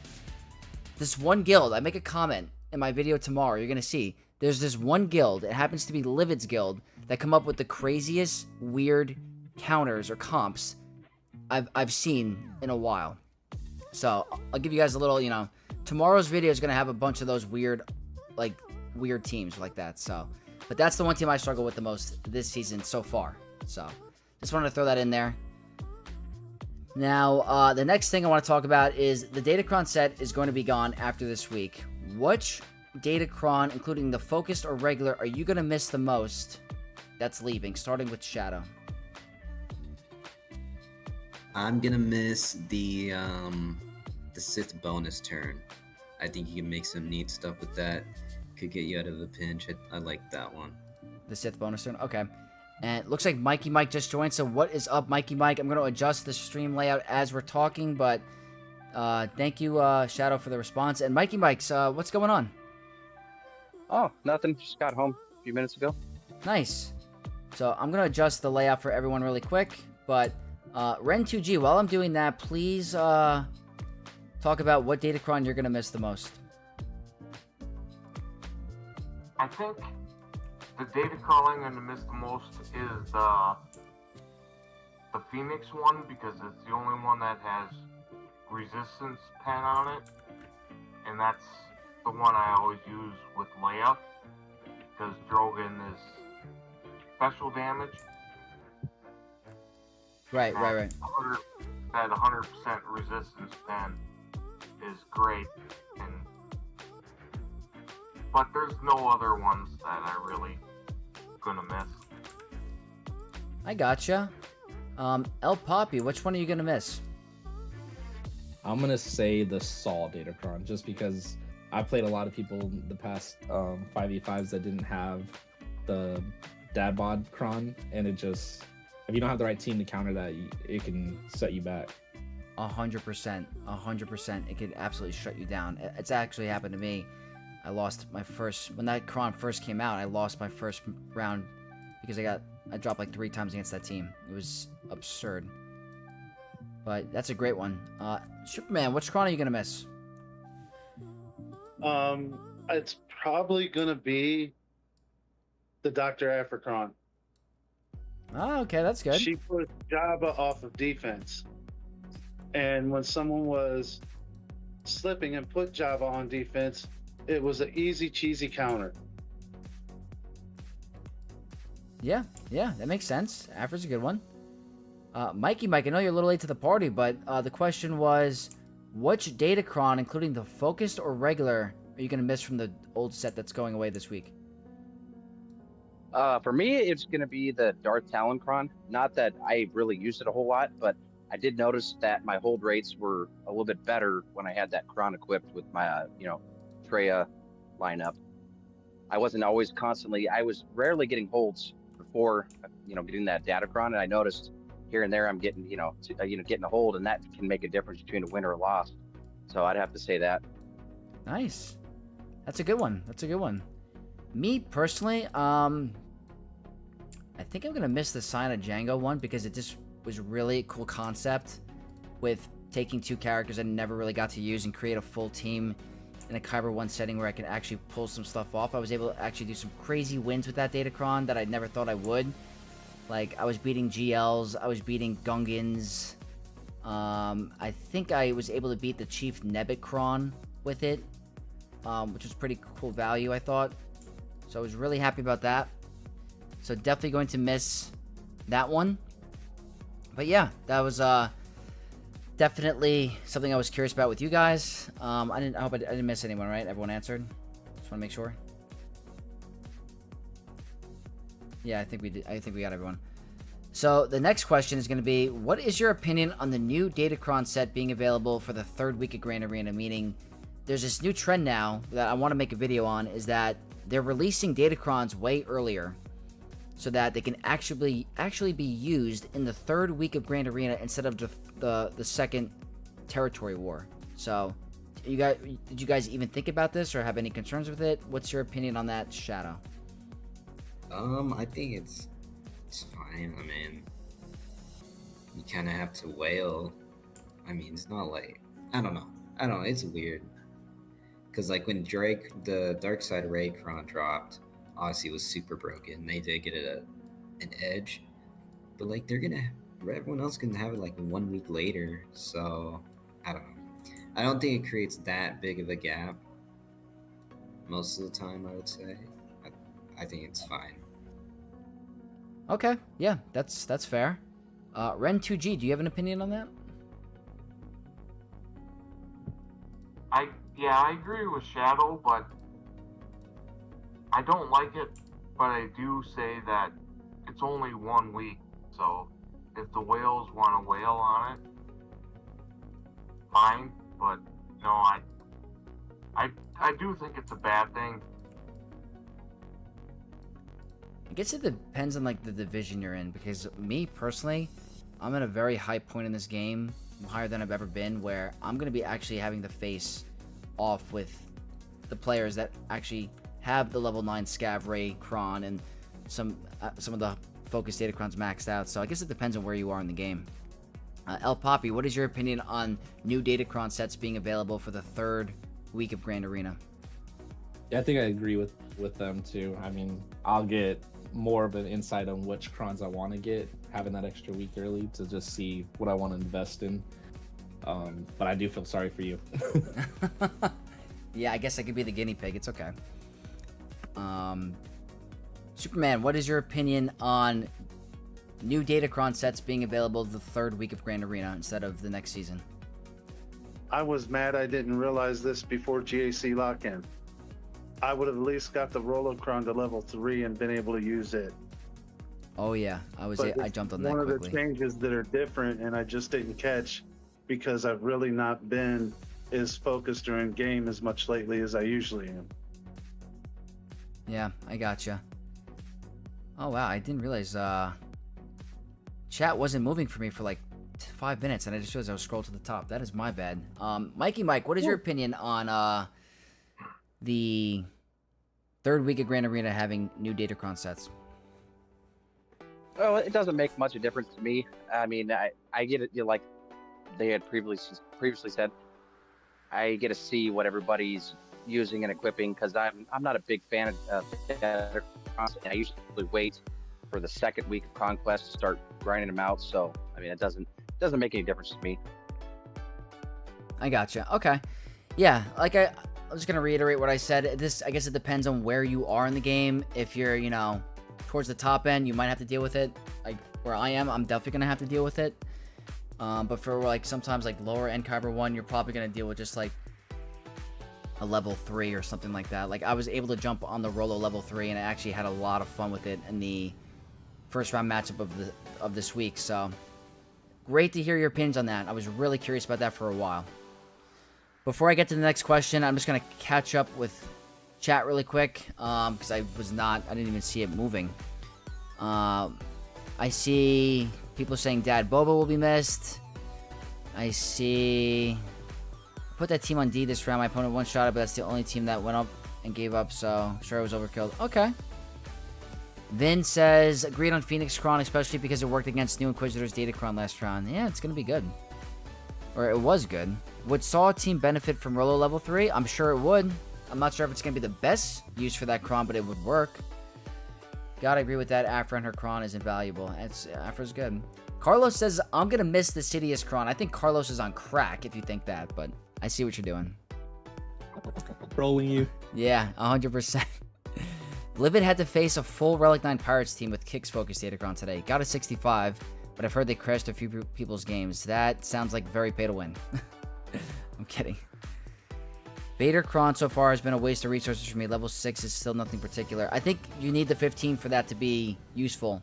This one guild, I make a comment in my video tomorrow, you're gonna see, there's this one guild, it happens to be Livid's guild, that come up with the craziest, weird counters or comps I've seen in a while. So, I'll give you guys a little, you know, tomorrow's video is gonna have a bunch of those weird teams like that, so. But that's the one team I struggle with the most this season so far. So, just wanted to throw that in there. Now, the next thing I want to talk about is the Datacron set is going to be gone after this week. Which Datacron, including the focused or regular, are you going to miss the most that's leaving? Starting with Shadow. I'm gonna miss the Sith bonus turn. I think you can make some neat stuff with that. Could get you out of a pinch. I like that one. The Sith bonus turn? Okay. And it looks like Mikey Mike just joined, so what is up, Mikey Mike? I'm going to adjust the stream layout as we're talking, but thank you, Shadow, for the response. And Mikey Mike's, what's going on? Oh, nothing. Just got home a few minutes ago. Nice. So I'm going to adjust the layout for everyone really quick, but Ren2G, while I'm doing that, please talk about what Datacron you're going to miss the most. I think the Datacron I'm going to miss the most is the Phoenix one, because it's the only one that has resistance pen on it, and that's the one I always use with Leia, because Drogon is special damage. Right. That 100% resistance pen is great, but there's no other ones that I really gonna miss. I gotcha. El Poppy, which one are you gonna miss? I'm gonna say the Saw Datacron, just because I played a lot of people in the past 5v5s that didn't have the dad bod cron, and it just, if you don't have the right team to counter that, it can set you back. 100%. It could absolutely shut you down. It's actually happened to me. I lost my first, when that cron first came out, I lost my first round because I dropped like 3 times against that team. It was absurd. But that's a great one. Superman, which cron are you gonna miss? It's probably gonna be the Dr. Africron. Oh, okay, that's good. She put Jabba off of defense. And when someone was slipping and put Jabba on defense, it was an easy, cheesy counter. Yeah, that makes sense. Afra's a good one. Mikey Mike, I know you're a little late to the party, but the question was, which Datacron, including the focused or regular, are you going to miss from the old set that's going away this week? For me, it's going to be the Darth Taloncron. Not that I really used it a whole lot, but I did notice that my hold rates were a little bit better when I had that cron equipped with my, Treya lineup. I wasn't always constantly, I was rarely getting holds before, getting that Datacron, and I noticed here and there I'm getting, getting a hold, and that can make a difference between a win or a loss. So I'd have to say that. Nice. That's a good one. Me, personally, I think I'm going to miss the Sign of Django one because it just was really a cool concept with taking 2 characters I never really got to use and create a full team in a Kyber 1 setting where I can actually pull some stuff off. I was able to actually do some crazy wins with that Datacron that I never thought I would. Like, I was beating GLs, I was beating Gungans. I think I was able to beat the Chief Nebitcron with it, which was pretty cool value, I thought. So I was really happy about that. So definitely going to miss that one. But yeah, that was definitely something I was curious about with you guys. I hope I didn't miss anyone, right? Everyone answered. Just want to make sure. Yeah, I think we did. I think we got everyone. So the next question is going to be, what is your opinion on the new Datacron set being available for the 3rd week of Grand Arena? Meaning, there's this new trend now that I want to make a video on, is that they're releasing Datacrons way earlier, so that they can actually be used in the 3rd week of Grand Arena instead of the 2nd territory war. So, did you guys even think about this or have any concerns with it? What's your opinion on that, Shadow? I think it's fine. I mean, you kind of have to wail. I mean, it's not like I don't know. I don't know. It's weird because like when the Dark Side Raycron dropped, obviously it was super broken. They did get it an edge, but like everyone else can have it like 1 week later. So I don't know. I don't think it creates that big of a gap most of the time. I would say. I think it's fine. Okay, yeah, that's fair. Ren2G, do you have an opinion on that? I agree with Shadow, but I don't like it. But I do say that it's only 1 week, so if the whales want to whale on it, fine. But no, I do think it's a bad thing. I guess it depends on like the division you're in, because me personally, I'm at a very high point in this game, higher than I've ever been, where I'm going to be actually having to face off with the players that actually have the level 9 Scav Ray Kron and some of the Focus Datacrons maxed out. So I guess it depends on where you are in the game. El Poppy, what is your opinion on new Datacron sets being available for the 3rd week of Grand Arena? Yeah, I think I agree with them too. I mean, I'll get more of an insight on which crons I want to get, having that extra week early to just see what I want to invest in. But I do feel sorry for you. Yeah, I guess I could be the guinea pig. It's okay. Superman, what is your opinion on new Datacron sets being available the 3rd week of Grand Arena instead of the next season? I was mad I didn't realize this before GAC lock-in. I would have at least got the Rolo Cron to level 3 and been able to use it. Oh yeah, I jumped on that quickly. One of the changes that are different, and I just didn't catch because I've really not been as focused during game as much lately as I usually am. Yeah, I gotcha. Oh wow, I didn't realize chat wasn't moving for me for like 5 minutes, and I just realized I was scrolled to the top. That is my bad. Mikey Mike, what is your opinion on the 3rd week of Grand Arena having new Datacron sets? Well, it doesn't make much of a difference to me. I mean, I get it. Like they had previously said, I get to see what everybody's using and equipping because I'm not a big fan of Datacron. I usually wait for the 2nd week of Conquest to start grinding them out. So I mean, it doesn't make any difference to me. I gotcha. Okay, yeah, like I'm just gonna reiterate what I said. I guess it depends on where you are in the game. If you're, towards the top end, you might have to deal with it. Like where I am, I'm definitely gonna have to deal with it. But for like sometimes like lower end Kyber 1, you're probably gonna deal with just like a level 3 or something like that. Like I was able to jump on the Rolo level 3, and I actually had a lot of fun with it in the first round matchup of this week. So great to hear your opinions on that. I was really curious about that for a while. Before I get to the next question, I'm just going to catch up with chat really quick because I didn't even see it moving. I see people saying Dad Boba will be missed. I see... Put that team on D this round. My opponent one-shot it, but that's the only team that went up and gave up, so sure it was overkilled. Okay. Vin says, agreed on Phoenix Kron, especially because it worked against New Inquisitor's Datacron last round. Yeah, it's going to be good. Or it was good. Would Saw team benefit from Rolo level 3? I'm sure it would. I'm not sure if it's going to be the best use for that Kron, but it would work. Gotta agree with that. Afra and her Kron is invaluable. Afra's good. Carlos says, I'm going to miss the Sidious Kron. I think Carlos is on crack if you think that, but I see what you're doing. Trolling you. Yeah, 100%. Livid had to face a full Relic 9 Pirates team with Kicks Focus Datacron today. Got a 65, but I've heard they crashed a few people's games. That sounds like very pay to win. I'm kidding. Vader Kron so far has been a waste of resources for me. Level 6 is still nothing particular. I think you need the 15 for that to be useful.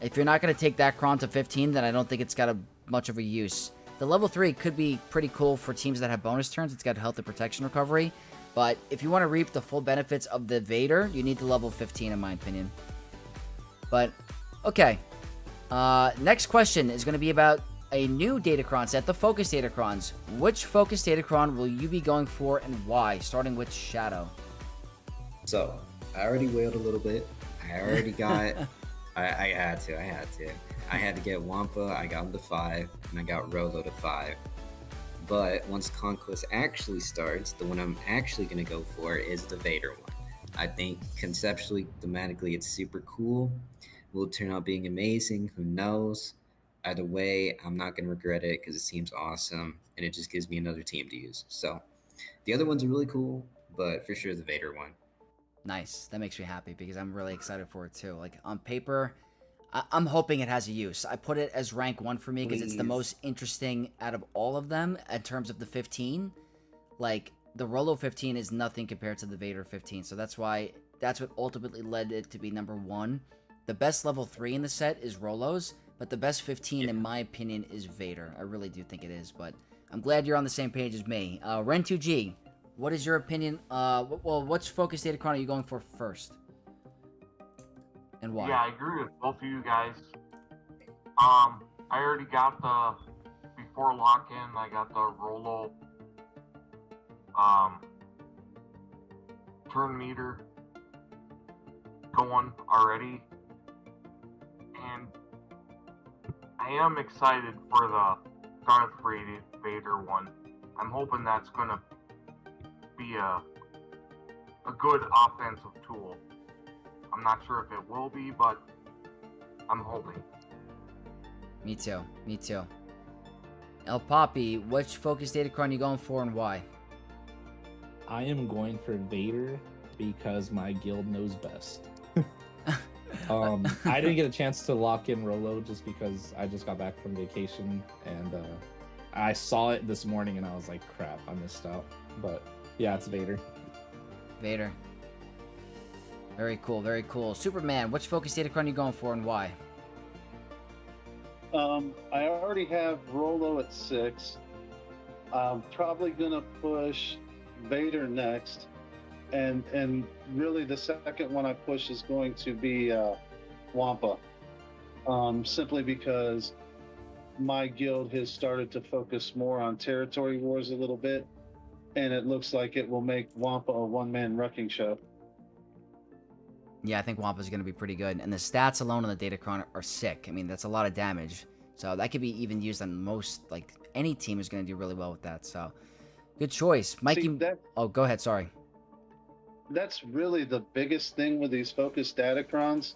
If you're not going to take that Kron to 15, then I don't think it's got much of a use. The level 3 could be pretty cool for teams that have bonus turns. It's got health and protection recovery. But if you want to reap the full benefits of the Vader, you need the level 15 in my opinion. But, okay. Next question is going to be about a new Datacron set, the Focus Datacrons. Which Focus Datacron will you be going for and why? Starting with Shadow. So, I already wailed a little bit. I I already got. I had to. I had to get Wampa. I got him to 5, and I got Rolo to 5. But once Conquest actually starts, the one I'm actually gonna go for is the Vader one. I think conceptually, thematically, it's super cool. Will it turn out being amazing? Who knows? Either way, I'm not gonna regret it because it seems awesome, and it just gives me another team to use. So the other ones are really cool, but for sure the Vader one. Nice. That makes me happy because I'm really excited for it too. Like on paper, I'm hoping it has a use. I put it as rank 1 for me because it's the Please. most interesting out of all of them in terms of the 15. Like the Rolo 15 is nothing compared to the Vader 15, so that's what ultimately led it to be number 1. The best level 3 in the set is Rolo's, but the best 15 in my opinion is Vader. I really do think it is, but I'm glad you're on the same page as me. Ren2G, what is your opinion? Well, which focus Datacron are you going for first? And why? Yeah, I agree with both of you guys. I already got before lock-in, I got the Rolo turn meter going already. And I am excited for the Darth Vader one. I'm hoping that's going to be a good offensive tool. I'm not sure if it will be, but I'm hoping. Me too. El Poppy, which focus Datacron are you going for and why? I am going for Vader because my guild knows best. I didn't get a chance to lock in Rolo just because I just got back from vacation and I saw it this morning and I was like, crap, I missed out. But yeah, it's Vader. Vader. Very cool. Superman, which focus Datacron are you going for and why? I already have Rolo at 6. I'm probably gonna push Vader next, and really the second one I push is going to be Wampa, simply because my guild has started to focus more on territory wars a little bit, and it looks like it will make Wampa a one-man wrecking show. Yeah, I think Wampa's going to be pretty good. And the stats alone on the Datacron are sick. I mean, that's a lot of damage. So that could be even used on most, like, any team is going to do really well with that. So, good choice. Mikey... Oh, go ahead. Sorry. That's really the biggest thing with these focused Datacrons.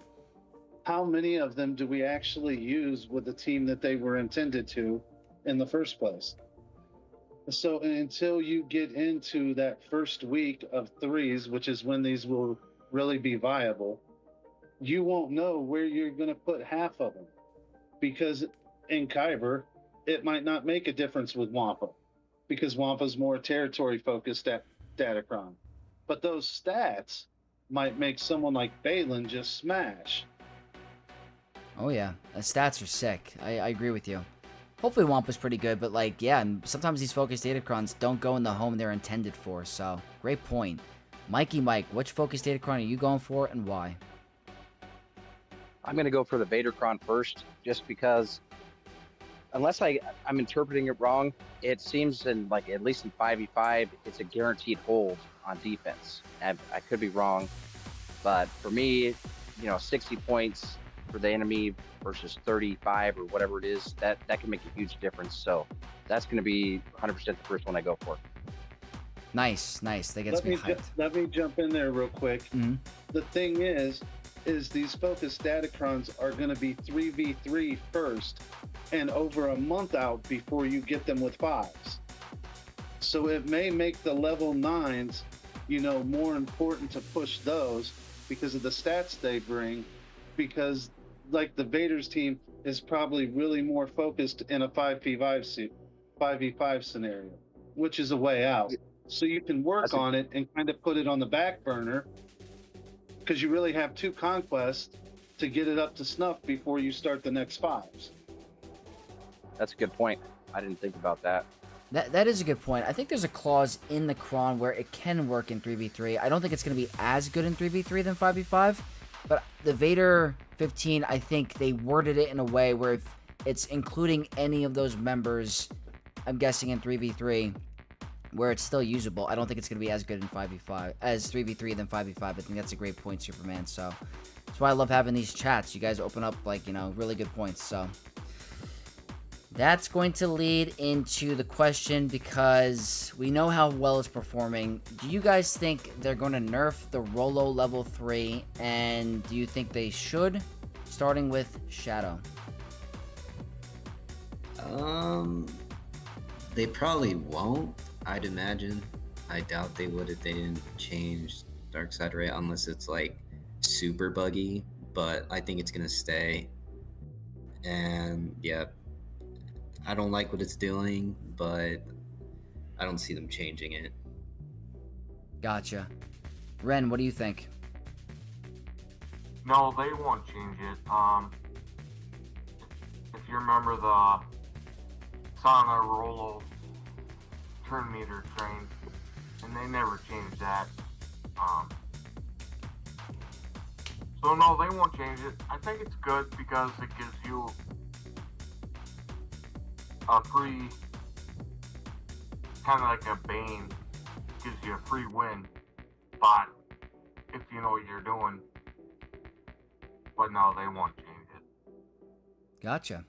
How many of them do we actually use with the team that they were intended to in the first place? So until you get into that first week of 3s, which is when these will really be viable, you won't know where you're going to put half of them, because in Kyber it might not make a difference with Wampa because Wampa's more territory focused at Datacron, but those stats might make someone like Balin just smash. Oh yeah, the stats are sick. I agree with you. Hopefully Wampa's pretty good, but like, yeah, and sometimes these focused Datacrons don't go in the home they're intended for, so great point. Mikey Mike, which focused Datacron are you going for and why? I'm going to go for the Vadercron first, just because, unless I'm interpreting it wrong, it seems in, like, at least in 5v5, it's a guaranteed hold on defense. I could be wrong, but for me, 60 points for the enemy versus 35 or whatever it is, that can make a huge difference. So that's going to be 100% the first one I go for. Nice. That gets me hyped. Let me jump in there real quick. Mm-hmm. The thing is these focused Datacrons are going to be 3v3 first and over a month out before you get them with 5s. So it may make the level 9s, more important to push those because of the stats they bring, because like the Vader's team is probably really more focused in a 5v5 scenario, which is a way out. So you can work on it and kind of put it on the back burner because you really have 2 conquests to get it up to snuff before you start the next 5s. That's a good point. I didn't think about that. That is a good point. I think there's a clause in the Cron where it can work in 3v3. I don't think it's going to be as good in 3v3 than 5v5, but the Vader 15, I think they worded it in a way where if it's including any of those members, I'm guessing in 3v3, where it's still usable. I don't think it's going to be as good in 5v5 as 3v3 than 5v5. I think that's a great point, Superman. So That's why I love having these chats. You guys open up, like, you know, really good points. So that's going to lead into the question, because we know how well it's performing. Do you guys think they're going to nerf the Rolo level 3? And do you think they should? Starting with Shadow. They probably won't, I'd imagine. I doubt they would if they didn't change Darkside Ray, unless it's like super buggy, but I think it's gonna stay. And yeah, I don't like what it's doing, but I don't see them changing it. Gotcha. Ren, what do you think? No, they won't change it. If you remember the Sana Rolo turn meter train, and they never changed that. So no, they won't change it. I think it's good because it gives you a free, kind of like a Bane, gives you a free win spot if you know what you're doing. But no, they won't change it. Gotcha.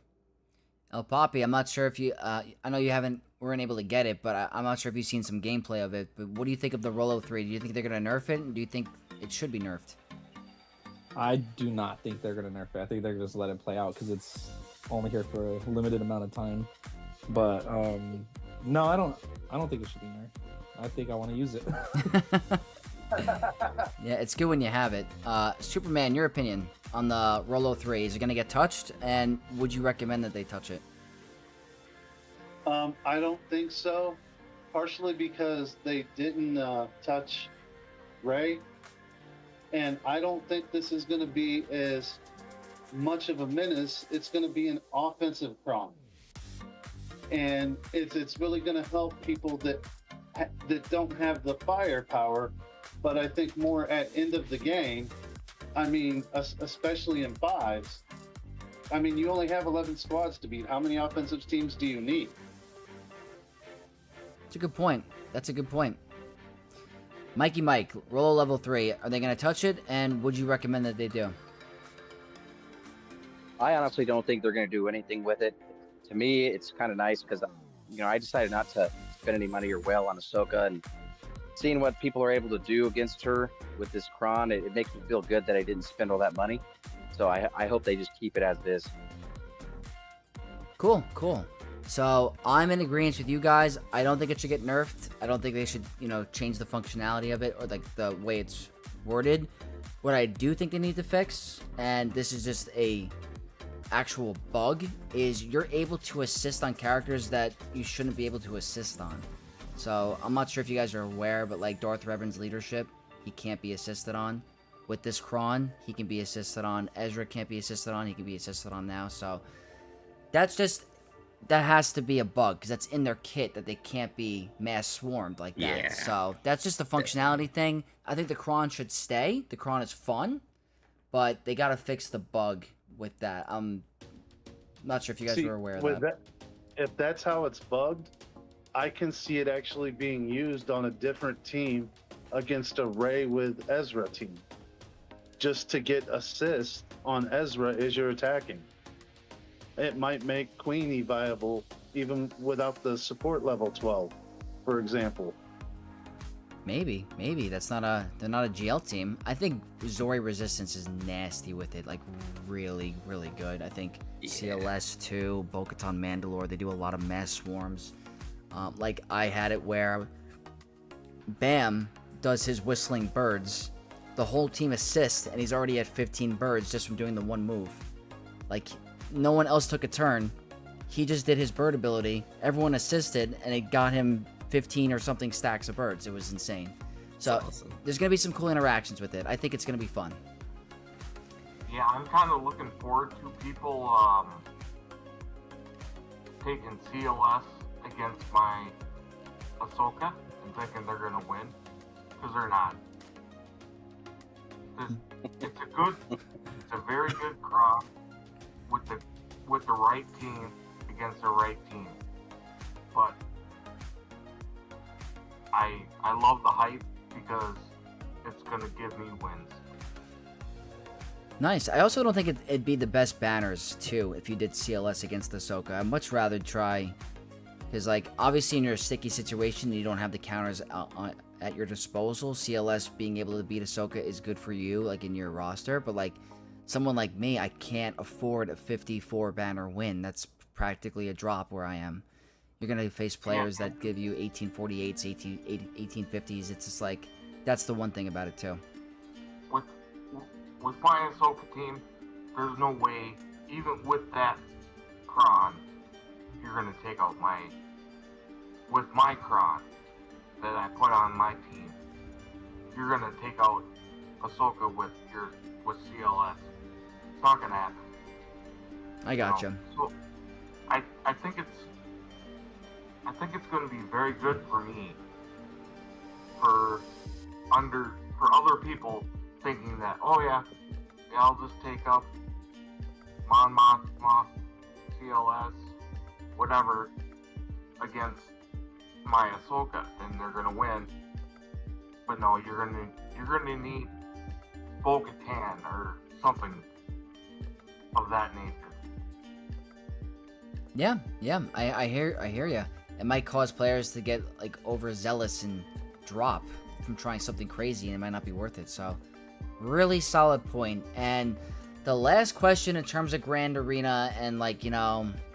El Papi, I'm not sure if you, I know you weren't able to get it, but I'm not sure if you've seen some gameplay of it. But what do you think of the Rolo 3? Do you think they're going to nerf it? And do you think it should be nerfed? I do not think they're gonna nerf it. I think they're gonna just let it play out because it's only here for a limited amount of time. But no, I don't think it should be nerfed. I think I want to use it. Yeah, it's good when you have it. Superman, your opinion on the Rolo 3? Is it gonna get touched? And would you recommend that they touch it? I don't think so. Partially because they didn't touch Ray. And I don't think this is going to be as much of a menace. It's going to be an offensive Kron. And it's really going to help people that don't have the firepower. But I think more at end of the game, I mean, especially in fives, I mean, you only have 11 squads to beat. How many offensive teams do you need? That's a good point. That's a good point. Mikey Mike, Rolo level 3, are they going to touch it? And would you recommend that they do? I honestly don't think they're going to do anything with it. To me, it's kind of nice because, you know, I decided not to spend any money or whale on Ahsoka, and seeing what people are able to do against her with this Kron, it makes me feel good that I didn't spend all that money. So I hope they just keep it as it is. Cool, cool. So I'm in agreement with you guys. I don't think it should get nerfed. I don't think they should, you know, change the functionality of it or like the way it's worded. What I do think they need to fix, and this is just a actual bug, is you're able to assist on characters that you shouldn't be able to assist on. So I'm not sure if you guys are aware, but like Darth Revan's leadership, he can't be assisted on. With this Kron, he can be assisted on. Ezra can't be assisted on. He can be assisted on now. So that's just... that has to be a bug, because that's in their kit that they can't be mass swarmed like that. Yeah. So that's just a functionality thing. I think the Kron should stay. The Kron is fun, but they got to fix the bug with that. I'm not sure if you guys were aware of that. If that's how it's bugged, I can see it actually being used on a different team against a Rey with Ezra team, just to get assist on Ezra as you're attacking. It might make Queenie viable even without the support level 12, for example. Maybe they're not a GL team. I think Zori Resistance is nasty with it, like really, really good. I think CLS 2, Bo-Katan Mandalore, they do a lot of mass swarms. Like I had it where Bam does his whistling birds, the whole team assists, and he's already at 15 birds just from doing the one move. Like, no one else took a turn. He just did his bird ability. Everyone assisted, and it got him 15 or something stacks of birds. It was insane. So awesome. There's going to be some cool interactions with it. I think it's going to be fun. Yeah, I'm kind of looking forward to people taking CLS against my Ahsoka and thinking they're going to win, because they're not. It's a very good Kron with the right team against the right team. But I love the hype because it's gonna give me wins. Nice. I also don't think it'd be the best banners, too, if you did CLS against Ahsoka. I'd much rather try... Because, like, obviously in your sticky situation, you don't have the counters at your disposal. CLS being able to beat Ahsoka is good for you, like, in your roster. But, like, someone like me, I can't afford a 54 banner win. That's practically a drop where I am. You're going to face players that give you 1848s, 1850s. It's just like, that's the one thing about it, too. With my Ahsoka team, there's no way, even with that Kron, you're going to take out with my Kron that I put on my team, you're going to take out Ahsoka with CLS. It's not going to happen. I gotcha. So I think it's going to be very good for me for other people thinking that, oh yeah, I'll just take up Mon Mothma, CLS, whatever, against my Ahsoka, and they're gonna win. But no, you're gonna need Bo-Katan or something of that nature. Yeah, I hear ya. It might cause players to get like overzealous and drop from trying something crazy, and it might not be worth it. So, really solid point. And the last question in terms of Grand Arena and like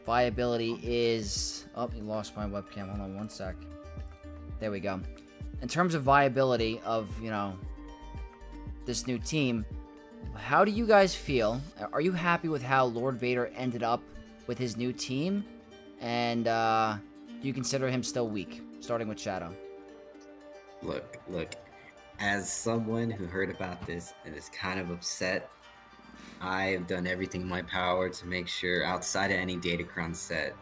viability is. Oh, you lost my webcam. Hold on one sec. There we go. In terms of viability of this new team, how do you guys feel? Are you happy with how Lord Vader ended up with his new team? And do you consider him still weak? Starting with Shadow. Look. As someone who heard about this and is kind of upset, I've done everything in my power to make sure, outside of any Datacron set,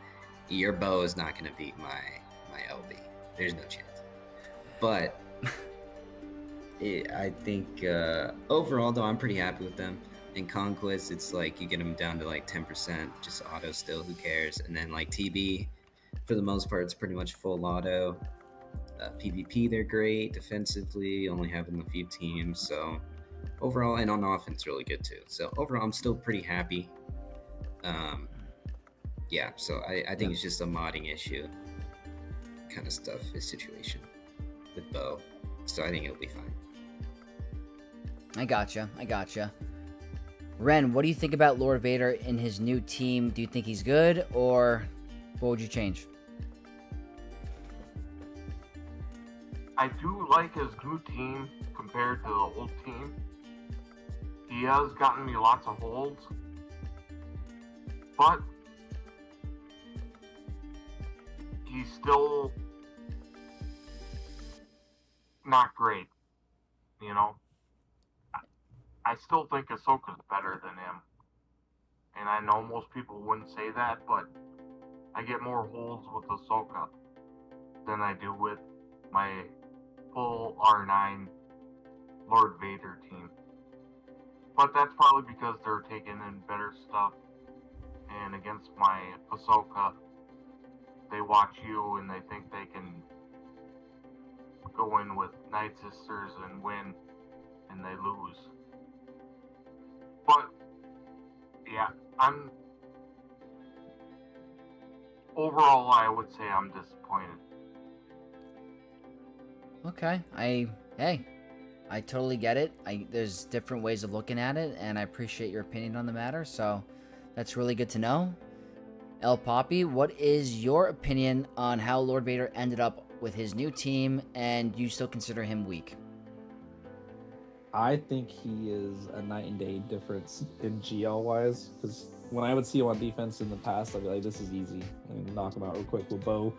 your bow is not going to beat my LB. There's no chance. But I think overall, though, I'm pretty happy with them. In Conquest, it's like you get them down to like 10%, just auto still, who cares? And then like TB, for the most part, it's pretty much full auto. PvP, they're great. Defensively, only having a few teams. So overall, and on offense, really good too. So overall, I'm still pretty happy. Yeah, so I think it's just a modding issue kind of stuff, his situation with Bo. So I think it'll be fine. I gotcha. Ren, what do you think about Lord Vader in his new team? Do you think he's good, or what would you change? I do like his new team compared to the old team. He has gotten me lots of holds, but he's still not great, I still think Ahsoka's better than him. And I know most people wouldn't say that, but I get more holds with Ahsoka than I do with my full R9 Lord Vader team. But that's probably because they're taking in better stuff. And against my Ahsoka, they watch you and they think they can go in with Night Sisters and win, and they lose. But yeah, overall, I would say I'm disappointed. Okay, I totally get it. There's different ways of looking at it, and I appreciate your opinion on the matter, so that's really good to know. El Poppy, what is your opinion on how Lord Vader ended up with his new team, and do you still consider him weak? I think he is a night and day difference in GL wise, because when I would see him on defense in the past, I'd be like, this is easy, and knock him out real quick with Bo.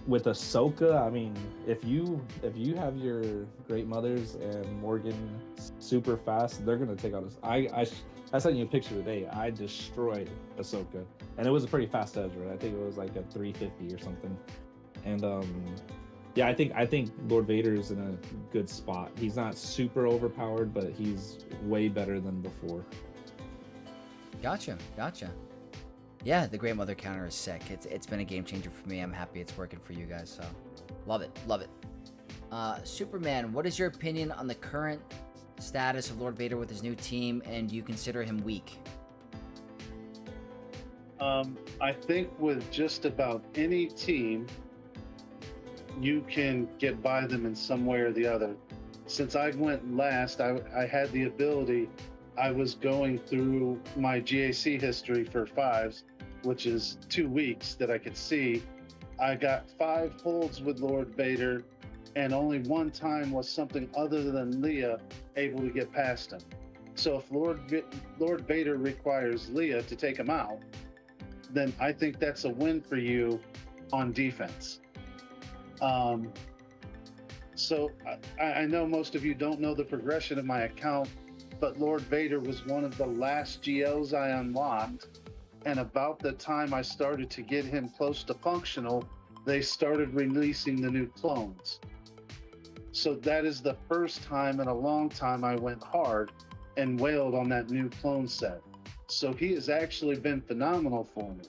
With Ahsoka, I mean, if you have your Great Mothers and Morgan super fast, they're gonna take out us. I sent you a picture today. I destroyed Ahsoka, and it was a pretty fast edge, right? I think it was like a 350 or something. And yeah, I think Lord Vader is in a good spot. He's not super overpowered, but he's way better than before. Gotcha. Yeah, the Great Mother counter is sick. It's been a game changer for me. I'm happy it's working for you guys, so love it. Superman, what is your opinion on the current status of Lord Vader with his new team, and do you consider him weak? I think with just about any team, you can get by them in some way or the other. Since I went last, I had the ability. I was going through my GAC history for fives, which is 2 weeks that I could see. I got 5 holds with Lord Vader, and only one time was something other than Leah able to get past him. So if Lord Vader requires Leah to take him out, then I think that's a win for you on defense. So I know most of you don't know the progression of my account, but Lord Vader was one of the last GLs I unlocked. And about the time I started to get him close to functional, they started releasing the new clones. So that is the first time in a long time I went hard and wailed on that new clone set. So he has actually been phenomenal for me.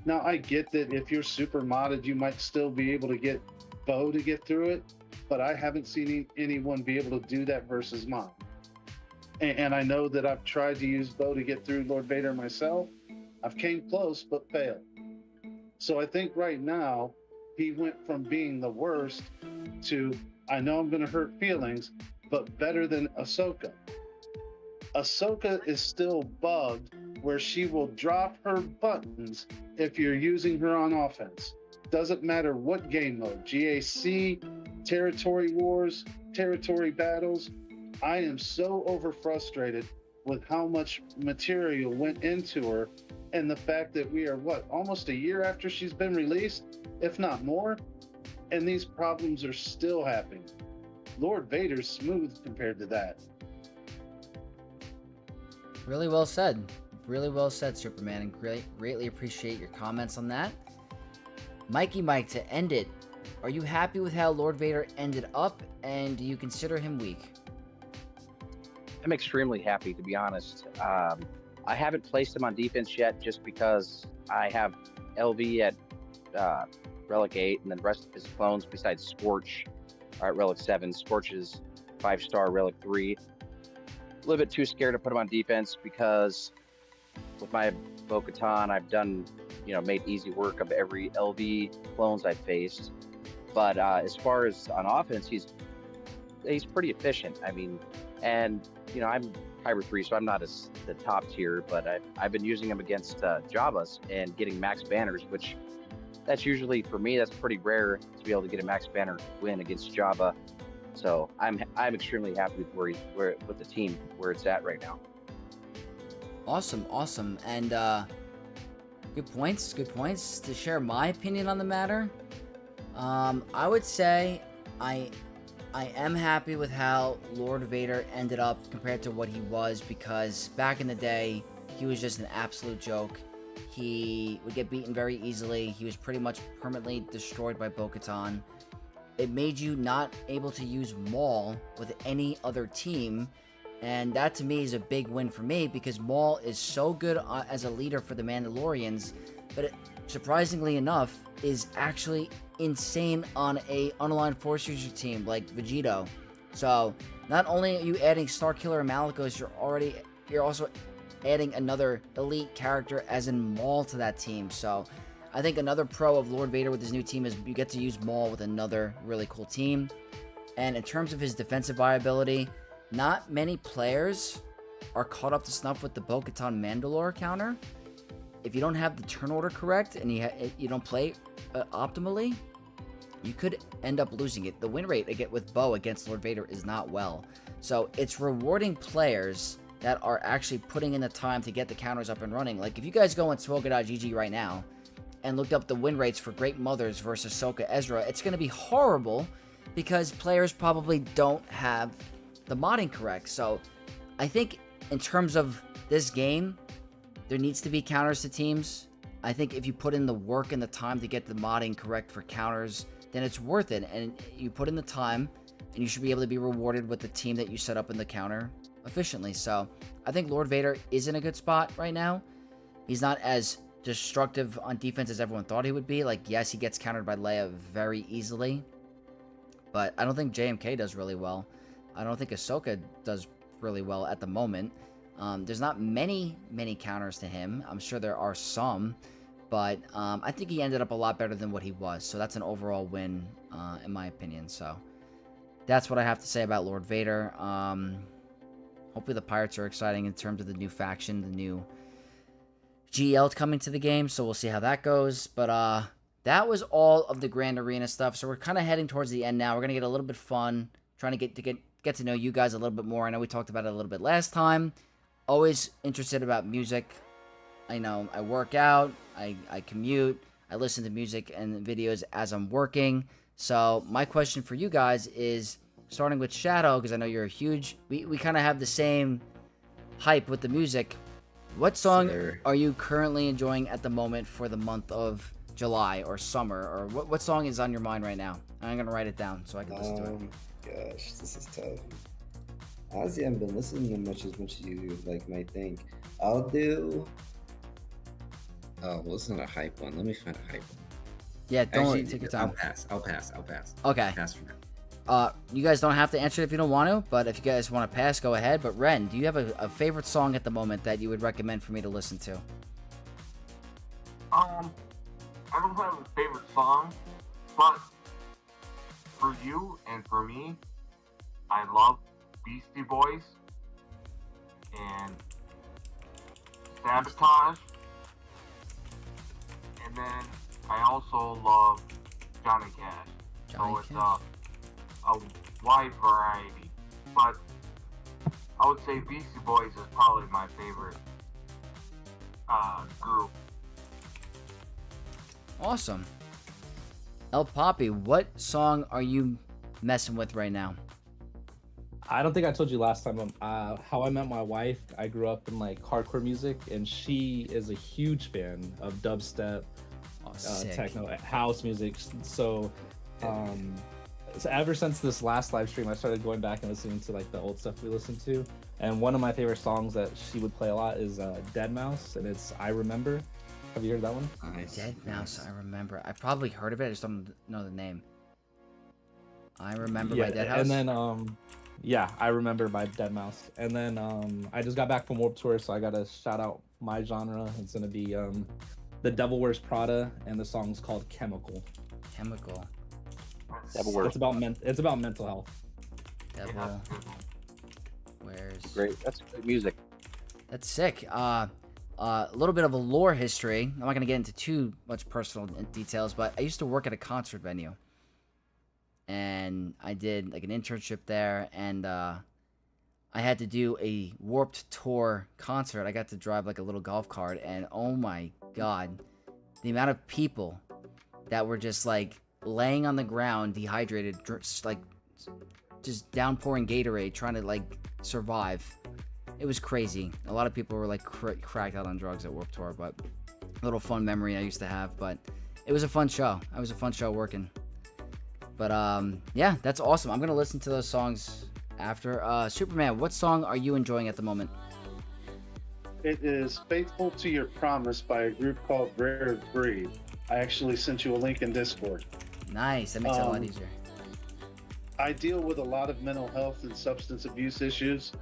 Now I get that if you're super modded, you might still be able to get Bo to get through it, but I haven't seen anyone be able to do that versus mine. And I know that I've tried to use Bo to get through Lord Vader myself. I've came close, but failed. So I think right now, he went from being the worst to, I know I'm going to hurt feelings, but better than Ahsoka. Ahsoka is still bugged where she will drop her buttons if you're using her on offense. Doesn't matter what game mode, GAC, territory wars, territory battles. I am so over frustrated with how much material went into her, and the fact that we are almost a year after she's been released, if not more, and these problems are still happening. Lord Vader's smooth compared to that. Really well said. Really well said, Superman, and greatly appreciate your comments on that. Mikey Mike, to end it, are you happy with how Lord Vader ended up, and do you consider him weak? I'm extremely happy, to be honest. I haven't placed him on defense yet just because I have LV at Relic 8, and then the rest of his clones besides Scorch are at Relic 7. Scorch is 5-star Relic 3. A little bit too scared to put him on defense because with my Bo-Katan, I've done, made easy work of every LV clones I've faced. But as far as on offense, he's pretty efficient. I mean, and I'm Hybrid 3, so I'm not the top tier, but I've been using him against Jabba's and getting max banners, which that's usually, for me, that's pretty rare to be able to get a max banner win against Jabba. So I'm extremely happy with with the team where it's at right now. Awesome, and good points to share my opinion on the matter. I would say I am happy with how Lord Vader ended up compared to what he was, because back in the day, he was just an absolute joke. He would get beaten very easily. He was pretty much permanently destroyed by Bo-Katan. It made you not able to use Maul with any other team, and that to me is a big win for me, because Maul is so good as a leader for the Mandalorians, but surprisingly enough, is actually insane on a unaligned Force user team like Vegito. So not only are you adding Starkiller and Malicos, you're also adding another elite character as in Maul to that team. So I think another pro of Lord Vader with his new team is you get to use Maul with another really cool team. And in terms of his defensive viability, not many players are caught up to snuff with the Bo-Katan Mandalore counter. If you don't have the turn order correct and you don't play optimally, you could end up losing it. The win rate with Bo against Lord Vader is not well. So it's rewarding players that are actually putting in the time to get the counters up and running. Like if you guys go on Swoga.gg right now and looked up the win rates for Great Mothers versus Ahsoka Ezra, it's going to be horrible because players probably don't have the modding correct. So I think in terms of this game, there needs to be counters to teams. I think if you put in the work and the time to get the modding correct for counters, then it's worth it. And you put in the time, and you should be able to be rewarded with the team that you set up in the counter efficiently. So I think Lord Vader is in a good spot right now. He's not as destructive on defense as everyone thought he would be. Like, yes, he gets countered by Leia very easily, but I don't think JMK does really well. I don't think Ahsoka does really well at the moment. There's not many counters to him. I'm sure there are some, but I think he ended up a lot better than what he was. So that's an overall win, in my opinion. So that's what I have to say about Lord Vader. Hopefully the Pirates are exciting in terms of the new faction, the new GL coming to the game. So we'll see how that goes. But that was all of the Grand Arena stuff. So we're kind of heading towards the end now. We're gonna get a little bit fun, trying to get to know you guys a little bit more. I know we talked about it a little bit last time. Always interested about music. I know I work out, I commute, I listen to music and videos as I'm working. So my question for you guys is, starting with Shadow, because I know you're a huge, we kind of have the same hype with the music. What song are you currently enjoying at the moment for the month of July or summer? Or what song is on your mind right now? I'm going to write it down so I can listen to it. Gosh, this is tough. Honestly, I haven't been listening to much as you might think. I'll do. Oh, well, it's not a hype one. Let me find a hype one. Yeah, don't Actually, take your time. I'll pass. Okay. Pass for now. You guys don't have to answer it if you don't want to, but if you guys want to pass, go ahead. But Ren, do you have a favorite song at the moment that you would recommend for me to listen to? I don't have a favorite song, but for you and for me, I love Beastie Boys and Sabotage, and then I also love Johnny Cash. Johnny So it's Cash. a wide variety, but I would say Beastie Boys is probably my favorite group. Awesome. El Papi, what song are you messing with right now? I don't think I told you last time. How I met my wife. I grew up in hardcore music, and she is a huge fan of dubstep, Sick. techno, house music. So ever since this last live stream, I started going back and listening to the old stuff we listened to. And one of my favorite songs that she would play a lot is Dead Mouse, and it's "I Remember." Have you heard that one? Nice. Dead Mouse, I remember. I probably heard of it, I just don't know the name. I Remember by Dead House? And then yeah, I Remember by Dead Mouse. And then I just got back from Warped Tour, so I gotta shout out my genre. It's gonna be The Devil Wears Prada, and the song's called Chemical. Chemical. Devil Wears. It's about mental health. Devil Wears. Great. That's great music. That's sick. A little bit of a lore history. I'm not going to get into too much personal details, but I used to work at a concert venue. And I did an internship there, and I had to do a Warped Tour concert. I got to drive a little golf cart, and oh my god, the amount of people that were just laying on the ground, dehydrated, just downpouring Gatorade, trying to survive. It was crazy. A lot of people were cracked out on drugs at Warped Tour, but a little fun memory I used to have. But it was a fun show. It was a fun show working. But yeah, that's awesome. I'm gonna listen to those songs after. Superman, what song are you enjoying at the moment? It is Faithful to Your Promise by a group called Rare Breed. I actually sent you a link in Discord. Nice. That makes it a lot easier. I deal with a lot of mental health and substance abuse issues.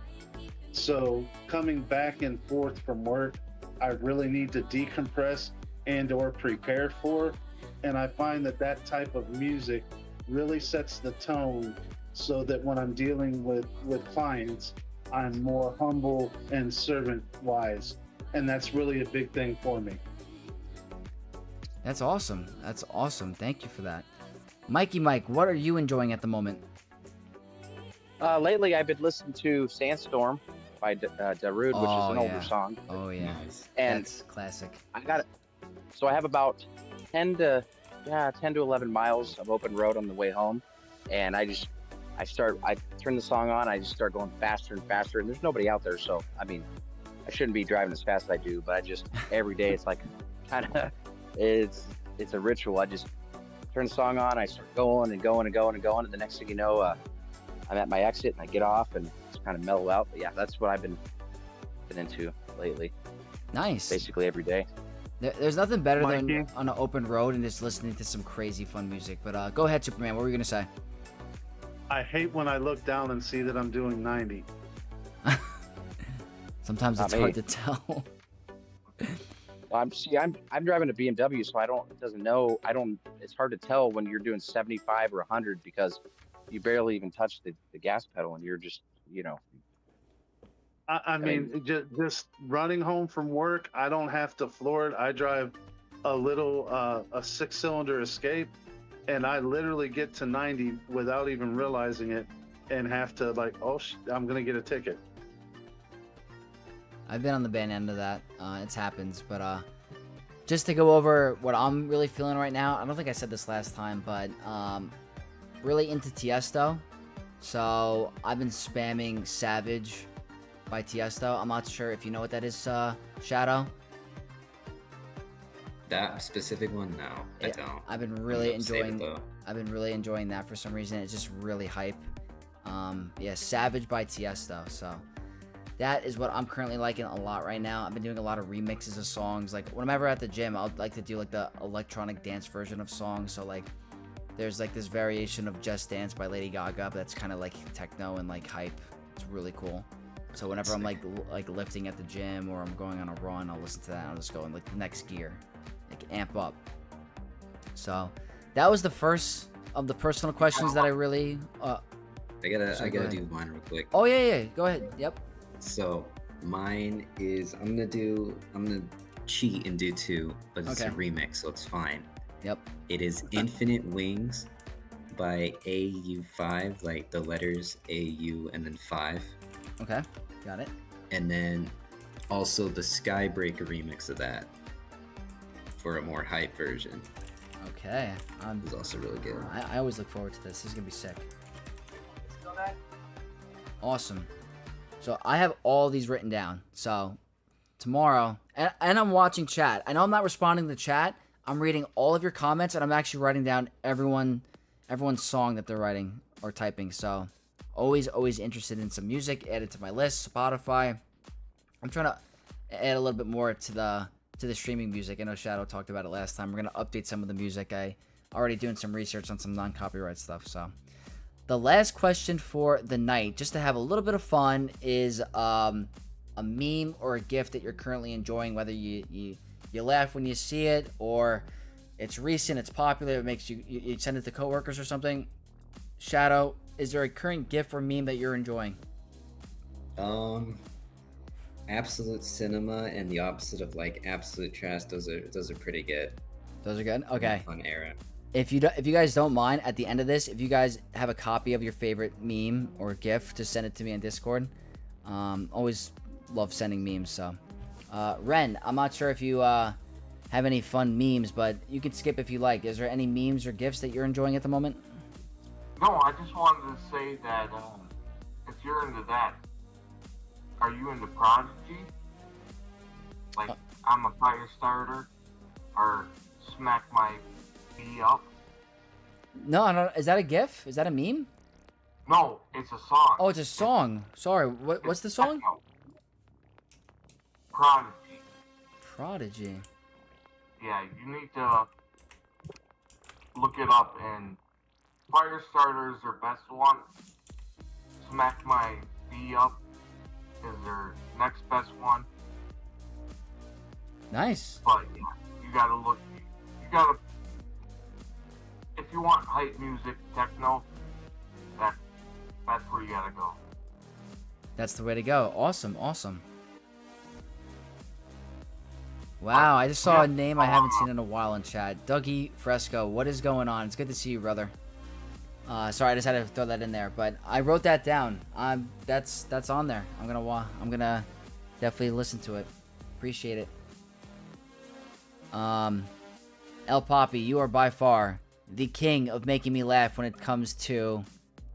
So coming back and forth from work, I really need to decompress and or prepare for. And I find that type of music really sets the tone so that when I'm dealing with clients, I'm more humble and servant-wise. And that's really a big thing for me. That's awesome. That's awesome. Thank you for that. Mikey Mike, what are you enjoying at the moment? Lately, I've been listening to Sandstorm by Darude, which is an older song. Oh, yeah. Nice. And That's classic. I got it. So I have about 10 to 11 miles of open road on the way home. And I turn the song on, I just start going faster and faster. And there's nobody out there. So, I mean, I shouldn't be driving as fast as I do, but every day it's it's a ritual. I just turn the song on, I start going and going and going and going. And the next thing you know, I'm at my exit and I get off and just kind of mellow out. But yeah, that's what I've been into lately. Nice. Basically every day. There's nothing better than Mikey? on an open road and just listening to some crazy fun music. But go ahead, Superman. What were you going to say? I hate when I look down and see that I'm doing 90. Sometimes Not it's me. hard to tell. I'm driving a BMW, so it's hard to tell when you're doing 75 or 100 because you barely even touch the gas pedal and you're just, I mean, just running home from work, I don't have to floor it. I drive a little, a 6-cylinder Escape, and I literally get to 90 without even realizing it and have to like, I'm going to get a ticket. I've been on the bad end of that. It's happens, but just to go over what I'm really feeling right now. I don't think I said this last time, but really into Tiesto. So I've been spamming Savage by Tiesto. I'm not sure if you know what that is, Shadow. That specific one, no, I don't. I've been I'm really gonna save it, enjoying. though. I've been really enjoying that for some reason. It's just really hype. Yeah, Savage by Tiesto. So that is what I'm currently liking a lot right now. I've been doing a lot of remixes of songs. Like whenever at the gym, I'll like to do like the electronic dance version of songs. So like there's like this variation of Just Dance by Lady Gaga, but that's kind of like techno and like hype. It's really cool. So whenever I'm like lifting at the gym or I'm going on a run, I'll listen to that and I'll just go in like the next gear, like amp up. So that was the first of the personal questions that I really I gotta do mine real quick. Oh yeah, go ahead. Yep. So mine is I'm gonna cheat and do 2, but it's a Okay. remix, so it's fine. Yep. It is Infinite Wings by AU5, like the letters AU and then 5. Okay. Got it. And then also the Skybreaker remix of that for a more hype version. Okay. Is also really good. I always look forward to this. This is gonna be sick. Awesome. So I have all these written down. So tomorrow, and I'm watching chat. I know I'm not responding to the chat. I'm reading all of your comments, and I'm actually writing down everyone's song that they're writing or typing. So always interested in some music. Add it to my list. Spotify. I'm trying to add a little bit more to the streaming music. I know Shadow talked about it last time. We're gonna update some of the music. I already doing some research on some non-copyright stuff. So the last question for the night, just to have a little bit of fun, is a meme or a GIF that you're currently enjoying, whether you laugh when you see it or it's recent, it's popular, it makes you send it to coworkers or something. Shadow, is there a current GIF or meme that you're enjoying? Absolute Cinema and the opposite of like Absolute Trash. Those are pretty good. Those are good. Okay. Fun era. If you guys don't mind, at the end of this, if you guys have a copy of your favorite meme or GIF, just send it to me on Discord. Always love sending memes. So, Ren, I'm not sure if you have any fun memes, but you can skip if you like. Is there any memes or GIFs that you're enjoying at the moment? No, I just wanted to say that if you're into that, are you into Prodigy? Like, I'm a fire starter, or smack my B up? No, I don't. Is that a GIF? Is that a meme? No, it's a song. Oh, it's a song. Sorry. What's the song? Techno. Prodigy. Prodigy. Yeah, you need to look it up, and Firestarter is their best one. Smack My B Up is their next best one. Nice. But yeah, you gotta, if you want hype music, techno, that's where you gotta go. That's the way to go. Awesome. Wow, I just saw a name I haven't seen in a while in chat. Dougie Fresco, what is going on? It's good to see you, brother. Sorry, I just had to throw that in there, but I wrote that down. That's on there. I'm gonna definitely listen to it. Appreciate it. El Poppy, you are by far the king of making me laugh when it comes to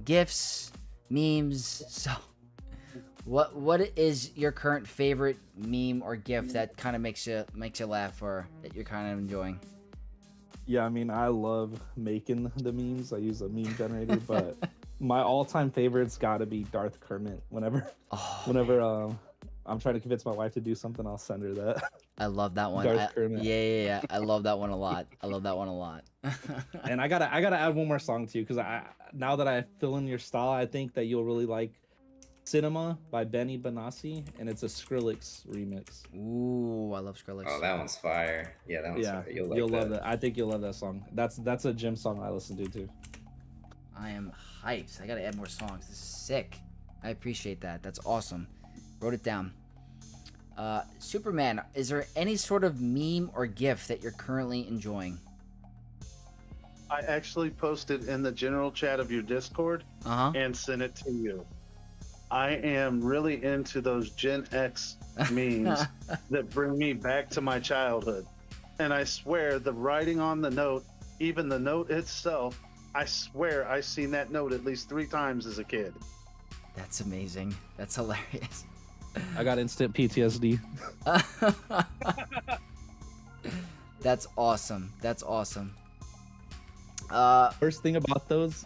GIFs, memes. So, what is your current favorite meme or GIF that kind of makes you laugh, or that you're kind of enjoying? Yeah, I mean, I love making the memes. I use a meme generator, but my all-time favorite's got to be Darth Kermit. Whenever I'm trying to convince my wife to do something, I'll send her that. I love that one. Darth Kermit. Yeah. I love that one a lot. I love that one a lot. And I gotta add one more song too, because now that I fill in your style, I think that you'll really like Cinema by Benny Benassi, and it's a Skrillex remix. Ooh, I love Skrillex. Oh, that one's fire. Yeah, that one's fire. You'll love that. I think you'll love that song. That's a gym song I listen to too. I am hyped. I gotta add more songs. This is sick. I appreciate that. That's awesome. Wrote it down. Superman, is there any sort of meme or GIF that you're currently enjoying? I actually posted in the general chat of your Discord and sent it to you. I am really into those Gen X memes that bring me back to my childhood. And I swear the writing on the note, even the note itself, I swear I've seen that note at least 3 times as a kid. That's amazing. That's hilarious. I got instant PTSD. That's awesome. That's awesome. First thing about those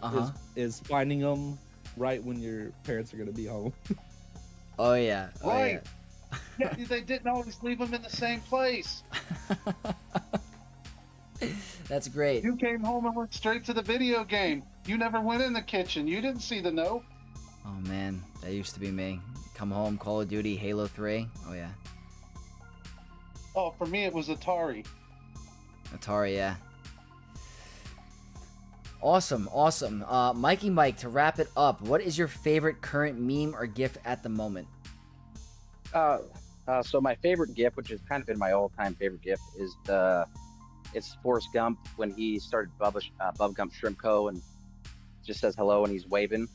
is finding them right when your parents are gonna be home. Oh yeah. Oh, right. Yeah, they didn't always leave them in the same place. That's great. You came home and went straight to the video game. You never went in the kitchen. You didn't see the note. Oh man, that used to be me. Come home, Call of Duty, Halo 3. Oh yeah. Oh, for me it was Atari. Atari, yeah. Awesome. Mikey Mike, to wrap it up, what is your favorite current meme or GIF at the moment? So my favorite GIF, which has kind of been my all-time favorite GIF, is it's Forrest Gump when he started Bubba Gump Shrimp Co. and just says hello and he's waving.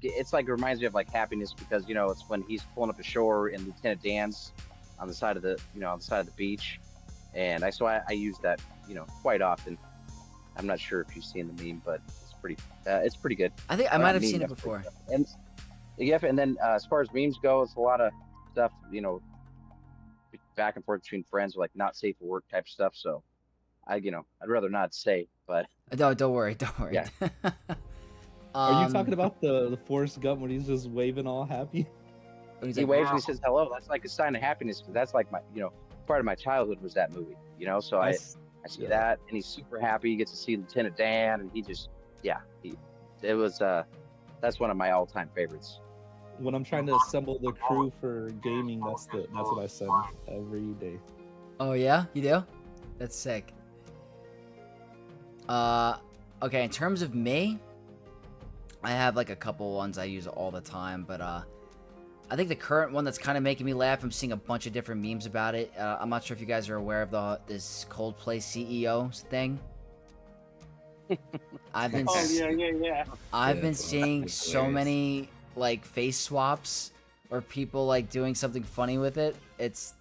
It's like, it reminds me of like happiness, because it's when he's pulling up ashore in Lieutenant Dan's on the side of the beach, and I use that quite often. I'm not sure if you've seen the meme, but it's pretty good. I think I might have seen it before. And then as far as memes go, it's a lot of stuff back and forth between friends, like not safe for work type stuff. So I'd rather not say, but don't worry. Yeah. Are you talking about the Forrest Gump when he's just waving all happy? He waves and he says hello. That's like a sign of happiness, because that's like my part of my childhood was that movie. So I see that, and he's super happy. He gets to see Lieutenant Dan, and that's one of my all-time favorites. When I'm trying to assemble the crew for gaming, that's what I send every day. Oh yeah, you do? That's sick. Okay, in terms of me, I have like a couple ones I use all the time, but I think the current one that's kind of making me laugh, I'm seeing a bunch of different memes about it. I'm not sure if you guys are aware of this Coldplay CEO thing. I've been I've been seeing so many like face swaps or people like doing something funny with it.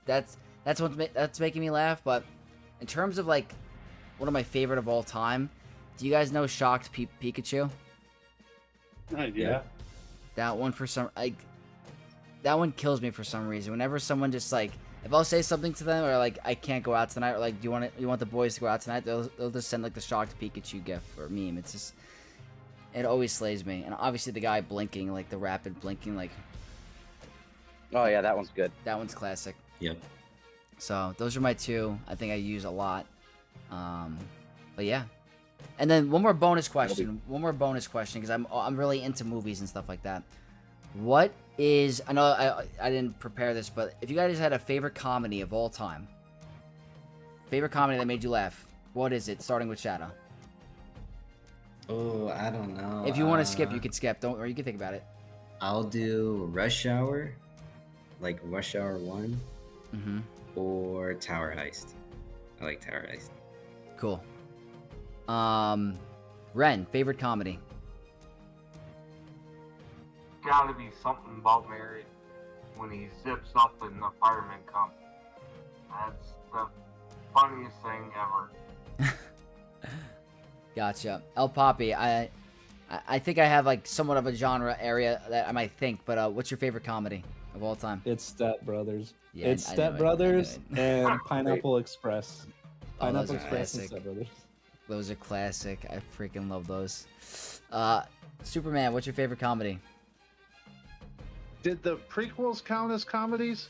That's making me laugh. But in terms of like one of my favorite of all time, do you guys know Shocked Pikachu? Yeah. That one that one kills me for some reason. Whenever someone just like, if I'll say something to them, or like I can't go out tonight, or like you want the boys to go out tonight, they'll just send like the Shocked Pikachu gif or meme. It's just, it always slays me. And obviously the guy blinking, like the rapid blinking, like. Oh yeah, that one's good. That one's classic. Yep. So those are my two. I think I use a lot. But yeah. And then one more bonus question. Because I'm really into movies and stuff like that. What is, I know I didn't prepare this, but if you guys had a favorite comedy of all time, favorite comedy that made you laugh, what is it? Starting with Shadow. Oh, I don't know. If you want to skip, you can skip. Or you can think about it. I'll do Rush Hour, like Rush Hour 1, or Tower Heist. I like Tower Heist. Cool. Ren, favorite comedy. Gotta be something about Mary when he zips up and the firemen come. That's the funniest thing ever. Gotcha. El Papi, I think I have like somewhat of a genre area that I might think, but what's your favorite comedy of all time? It's Step Brothers. Yeah, it's Step Brothers and Pineapple Express. Pineapple Express and Step Brothers. Those are classic. I freaking love those. Superman, what's your favorite comedy? Did the prequels count as comedies?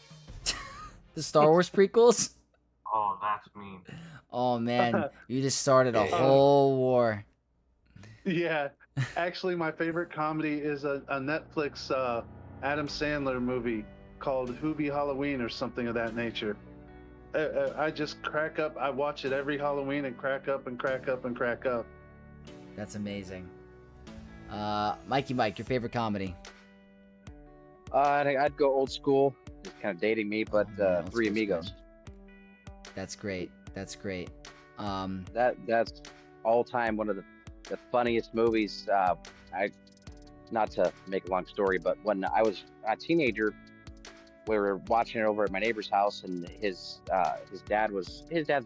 The Star Wars prequels? Oh, that's mean. Oh man, you just started a Yeah. whole war. Yeah, actually, my favorite comedy is a Netflix Adam Sandler movie called Hoobie Halloween or something of that nature. I just crack up. I watch it every Halloween and crack up and crack up and crack up. That's amazing. Mikey Mike, your favorite comedy? I'd go old school. It's kind of dating me, but Yeah, old Three school's Amigos. good. That's great. That's great. That's all time one of the funniest movies. I not to make a long story, but when I was a teenager, we were watching it over at my neighbor's house, and his dad's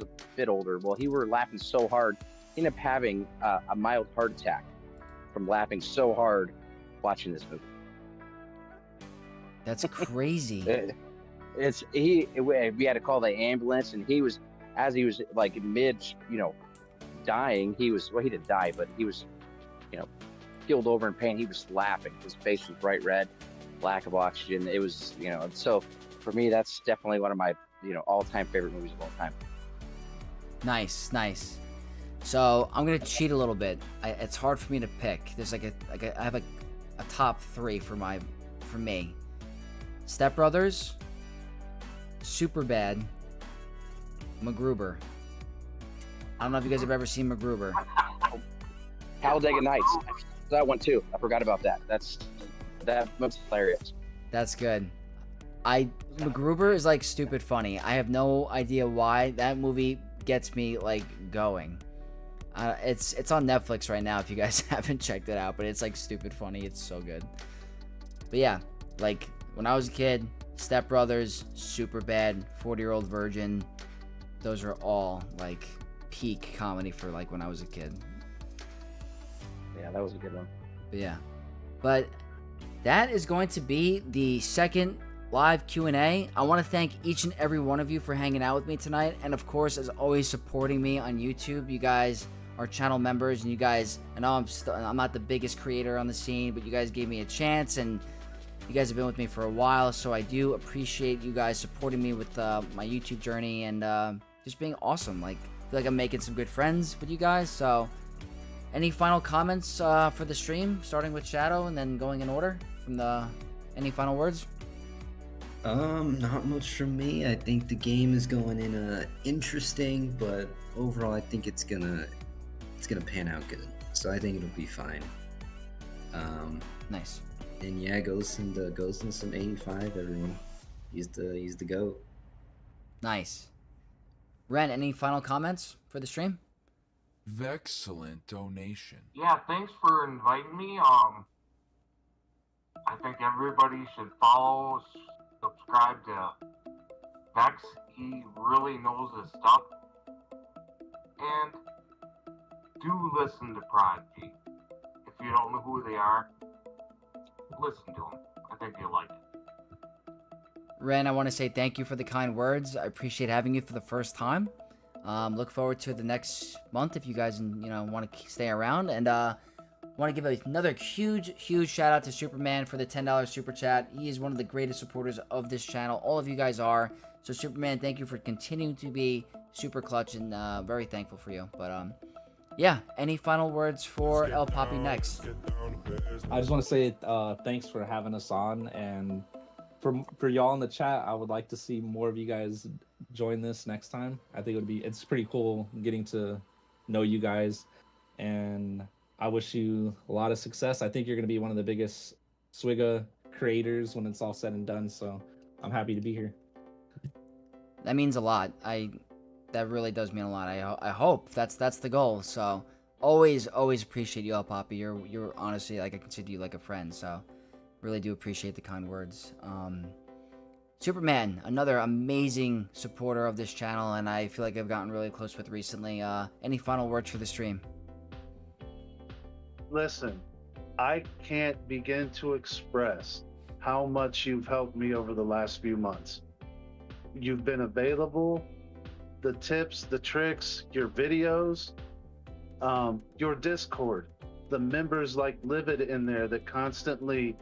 a bit older. Well, he were laughing so hard, he ended up having a mild heart attack from laughing so hard watching this movie. That's crazy. We had to call the ambulance, and he was like mid, dying. He didn't die, but he was, keeled over in pain. He was laughing. His face was bright red, lack of oxygen. It was, so for me, that's definitely one of my, all-time favorite movies of all time. Nice, nice. So I'm gonna cheat a little bit. It's hard for me to pick. There's I have a top 3 for me. Step Brothers, Superbad, MacGruber. I don't know if you guys have ever seen MacGruber. Talladega Nights. That one too. I forgot about that. That was hilarious. That's good. MacGruber is like stupid funny. I have no idea why that movie gets me like going. It's on Netflix right now if you guys haven't checked it out, but it's like stupid funny. It's so good. But yeah, like when I was a kid, Step Brothers, Superbad, 40-Year-Old Virgin, those are all like peak comedy for like when I was a kid. Yeah, that was a good one. But yeah. But that is going to be the second live Q&A. I want to thank each and every one of you for hanging out with me tonight, and of course, as always, supporting me on YouTube. You guys are channel members, and you guys, I know I'm not the biggest creator on the scene, but you guys gave me a chance, and you guys have been with me for a while, so I do appreciate you guys supporting me with my YouTube journey and just being awesome. Like, I feel like I'm making some good friends with you guys. So any final comments for the stream, starting with Shadow and then going in order from any final words? Not much from me. I think the game is going in interesting, but overall I think it's gonna pan out good. So I think it'll be fine. Nice. And yeah, go listen to some 85, everyone. He's the GOAT. Nice. Ren, any final comments for the stream? Excellent donation. Yeah, thanks for inviting me. I think everybody should follow, subscribe to Vex. He really knows his stuff. And do listen to Prodigy. If you don't know who they are, listen to them. I think you'll like it. Ren, I want to say thank you for the kind words. I appreciate having you for the first time. Look forward to the next month if you guys want to stay around. And want to give another huge shout out to Superman for the $10 super chat. He is one of the greatest supporters of this channel. All of you guys are. So Superman, thank you for continuing to be super clutch, and very thankful for you. But yeah, any final words for El Papi next? I just want to say thanks for having us on, and for y'all in the chat, I would like to see more of you guys join this next time. I think it's pretty cool getting to know you guys, and I wish you a lot of success. I think you're going to be one of the biggest Swigga creators when it's all said and done, so I'm happy to be here. That means a lot. That really does mean a lot. I hope that's the goal. So always appreciate you, El Papi. You're honestly, like, I consider you like a friend. So really do appreciate the kind words. Superman, another amazing supporter of this channel, and I feel like I've gotten really close with recently. Any final words for the stream? Listen, I can't begin to express how much you've helped me over the last few months. You've been available. The tips, the tricks, your videos, your Discord, the members like Livid in there that constantly,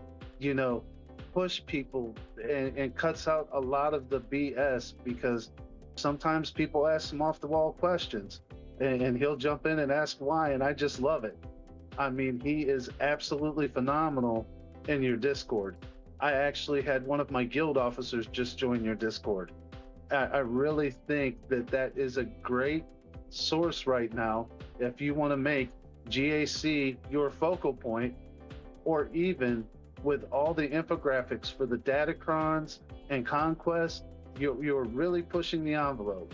push people and cuts out a lot of the BS, because sometimes people ask him off the wall questions, and he'll jump in and ask why, and I just love it. I mean, he is absolutely phenomenal in your Discord. I actually had one of my guild officers just join your Discord. I really think that that is a great source right now if you want to make GAC your focal point, or even with all the infographics for the Datacrons and Conquest, you're really pushing the envelope.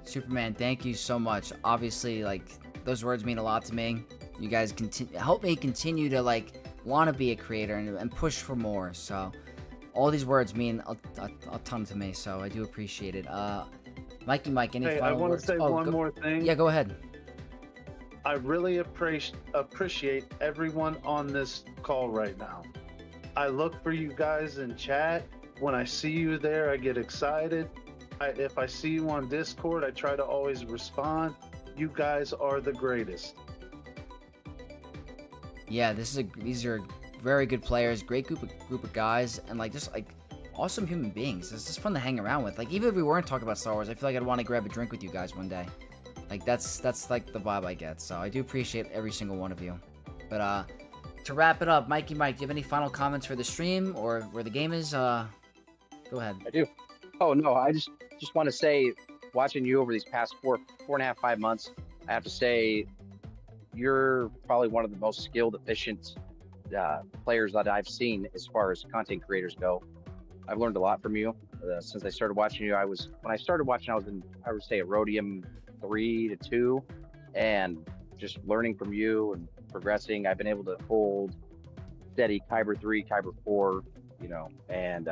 Superman, thank you so much. Obviously, like, those words mean a lot to me. You guys help me continue to, like, want to be a creator and push for more. So all these words mean a ton to me, so I do appreciate it. Mikey Mike, any Hey, final I want words? to say one more thing. Yeah, go ahead. I really appreciate everyone on this call right now. I look for you guys in chat. When I see you there, I get excited. If I see you on Discord, I try to always respond. You guys are the greatest. Yeah, these are very good players, great group of guys, and like just like awesome human beings. It's just fun to hang around with. Like, even if we weren't talking about Star Wars, I feel like I'd want to grab a drink with you guys one day. Like, that's like the vibe I get. So I do appreciate every single one of you. But to wrap it up, Mikey Mike, do you have any final comments for the stream or where the game is? Go ahead. I do. Oh no, I just want to say, watching you over these past four and a half, 5 months, I have to say, you're probably one of the most skilled, efficient players that I've seen as far as content creators go. I've learned a lot from you since I started watching you. When I started watching, I was in, I would say, a Rhodium 3 to 2, and just learning from you and progressing. I've been able to hold steady Kyber 3, Kyber 4, and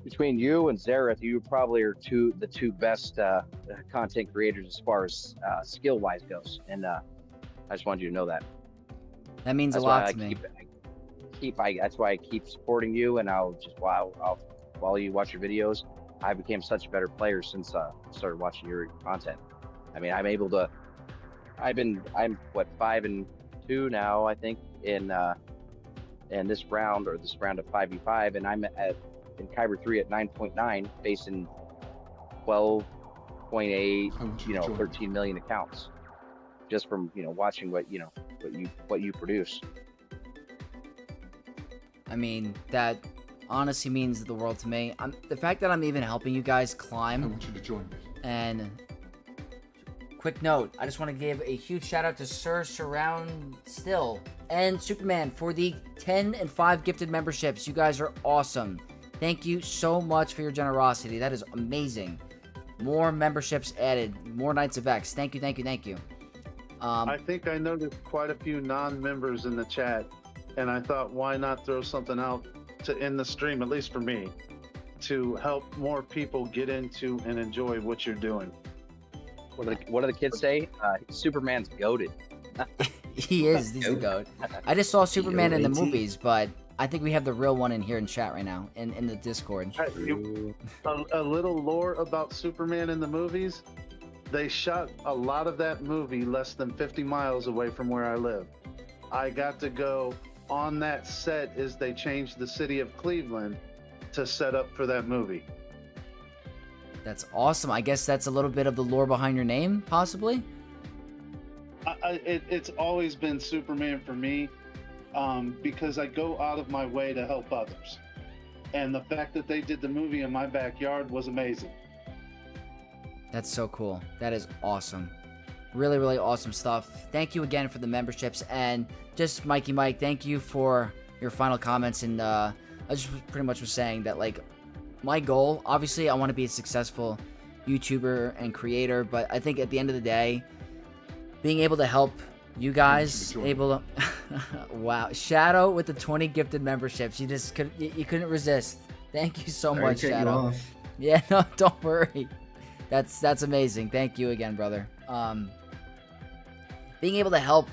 between you and Zareth, you probably are the two best content creators as far as skill-wise goes. And I just wanted you to know that. That means a lot to me. That's why I keep supporting you, and I'll while you watch your videos, I became such a better player since I started watching your content. I mean, I'm 5-2 now, I think, in this round of 5v5, and I'm in Kyber 3 at 9.9, facing 12.8, 13 million accounts, just from watching what you produce. I mean, that honestly means the world to me. The fact that I'm even helping you guys climb. I want you to join me. And quick note, I just want to give a huge shout out to Sir Surround Still and Superman for the 10 and 5 gifted memberships. You guys are awesome. Thank you so much for your generosity. That is amazing. More memberships added. More Knights of X. Thank you, thank you, thank you. I think I noticed quite a few non-members in the chat, and I thought, why not throw something out to end the stream, at least for me, to help more people get into and enjoy what you're doing. What do the kids say? Superman's goated. He is. He's the goat. I just saw Superman in the movies, but I think we have the real one in here in chat right now, in the Discord. A little lore about Superman in the movies. They shot a lot of that movie less than 50 miles away from where I live. I got to go on that set as they changed the city of Cleveland to set up for that movie. That's awesome. I guess that's a little bit of the lore behind your name, possibly? It's always been Superman for me, because I go out of my way to help others. And the fact that they did the movie in my backyard was amazing. That's so cool. That is awesome. Really, really awesome stuff. Thank you again for the memberships. And just Mikey Mike, thank you for your final comments. And I just pretty much was saying that, like, my goal, obviously, I want to be a successful YouTuber and creator. But I think at the end of the day, being able to help you guys, able to... Wow. Shadow with the 20 gifted memberships. You just couldn't resist. Thank you so much, Shadow. Yeah, no, don't worry. That's amazing. Thank you again, brother. Being able to help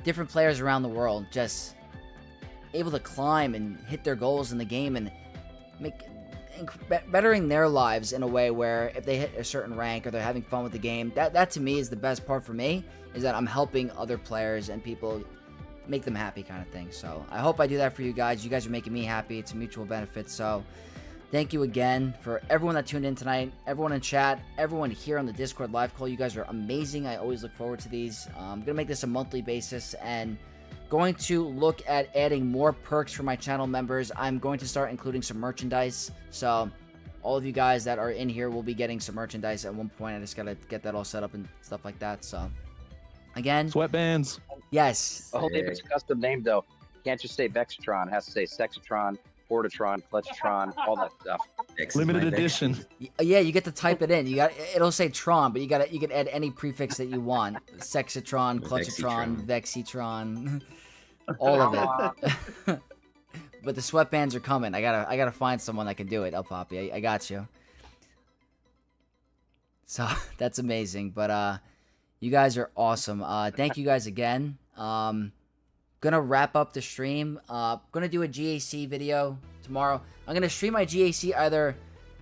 different players around the world, just able to climb and hit their goals in the game and bettering their lives in a way where if they hit a certain rank or they're having fun with the game, that to me is the best part for me, is that I'm helping other players and people make them happy kind of thing. So I hope I do that for you guys. You guys are making me happy. It's a mutual benefit. So thank you again for everyone that tuned in tonight, everyone in chat, everyone here on the Discord live call. You guys are amazing. I always look forward to these. I'm going to make this a monthly basis and going to look at adding more perks for my channel members. I'm going to start including some merchandise. So all of you guys that are in here will be getting some merchandise at one point. I just got to get that all set up and stuff like that. So again, Sweatbands. yes. Oh, if it's custom named though, can't just say Vexatron. It has to say Sexatron, Portatron, Clutchatron, all that stuff. X is Limited my Vex. edition. Yeah, you get to type it in. It'll say Tron, but you can add any prefix that you want. Sexatron, Clutchatron, Vexitron, all of it. But the sweatbands are coming. I gotta find someone that can do it. El Papi, I got you. So that's amazing. But you guys are awesome. Thank you guys again. Gonna wrap up the stream. Gonna do a GAC video tomorrow. I'm gonna stream my GAC either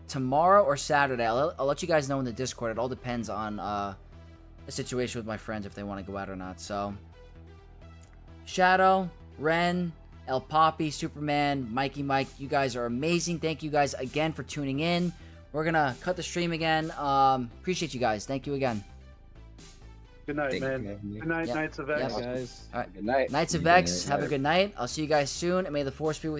tomorrow or Saturday. I'll let you guys know in the Discord. It all depends on the situation with my friends if they want to go out or not. So Shadow, Ren, El Papi, Superman, Mikey Mike, you guys are amazing. Thank you guys again for tuning in. We're gonna cut the stream again. Appreciate you guys. Thank you again. Good night, Thank you for man. having me. Good night, Yep. Knights of Yep. X. Guys. All right. Good night. Knights of You guys Vex, have a later. good night. I'll see you guys soon, and may the force be with you.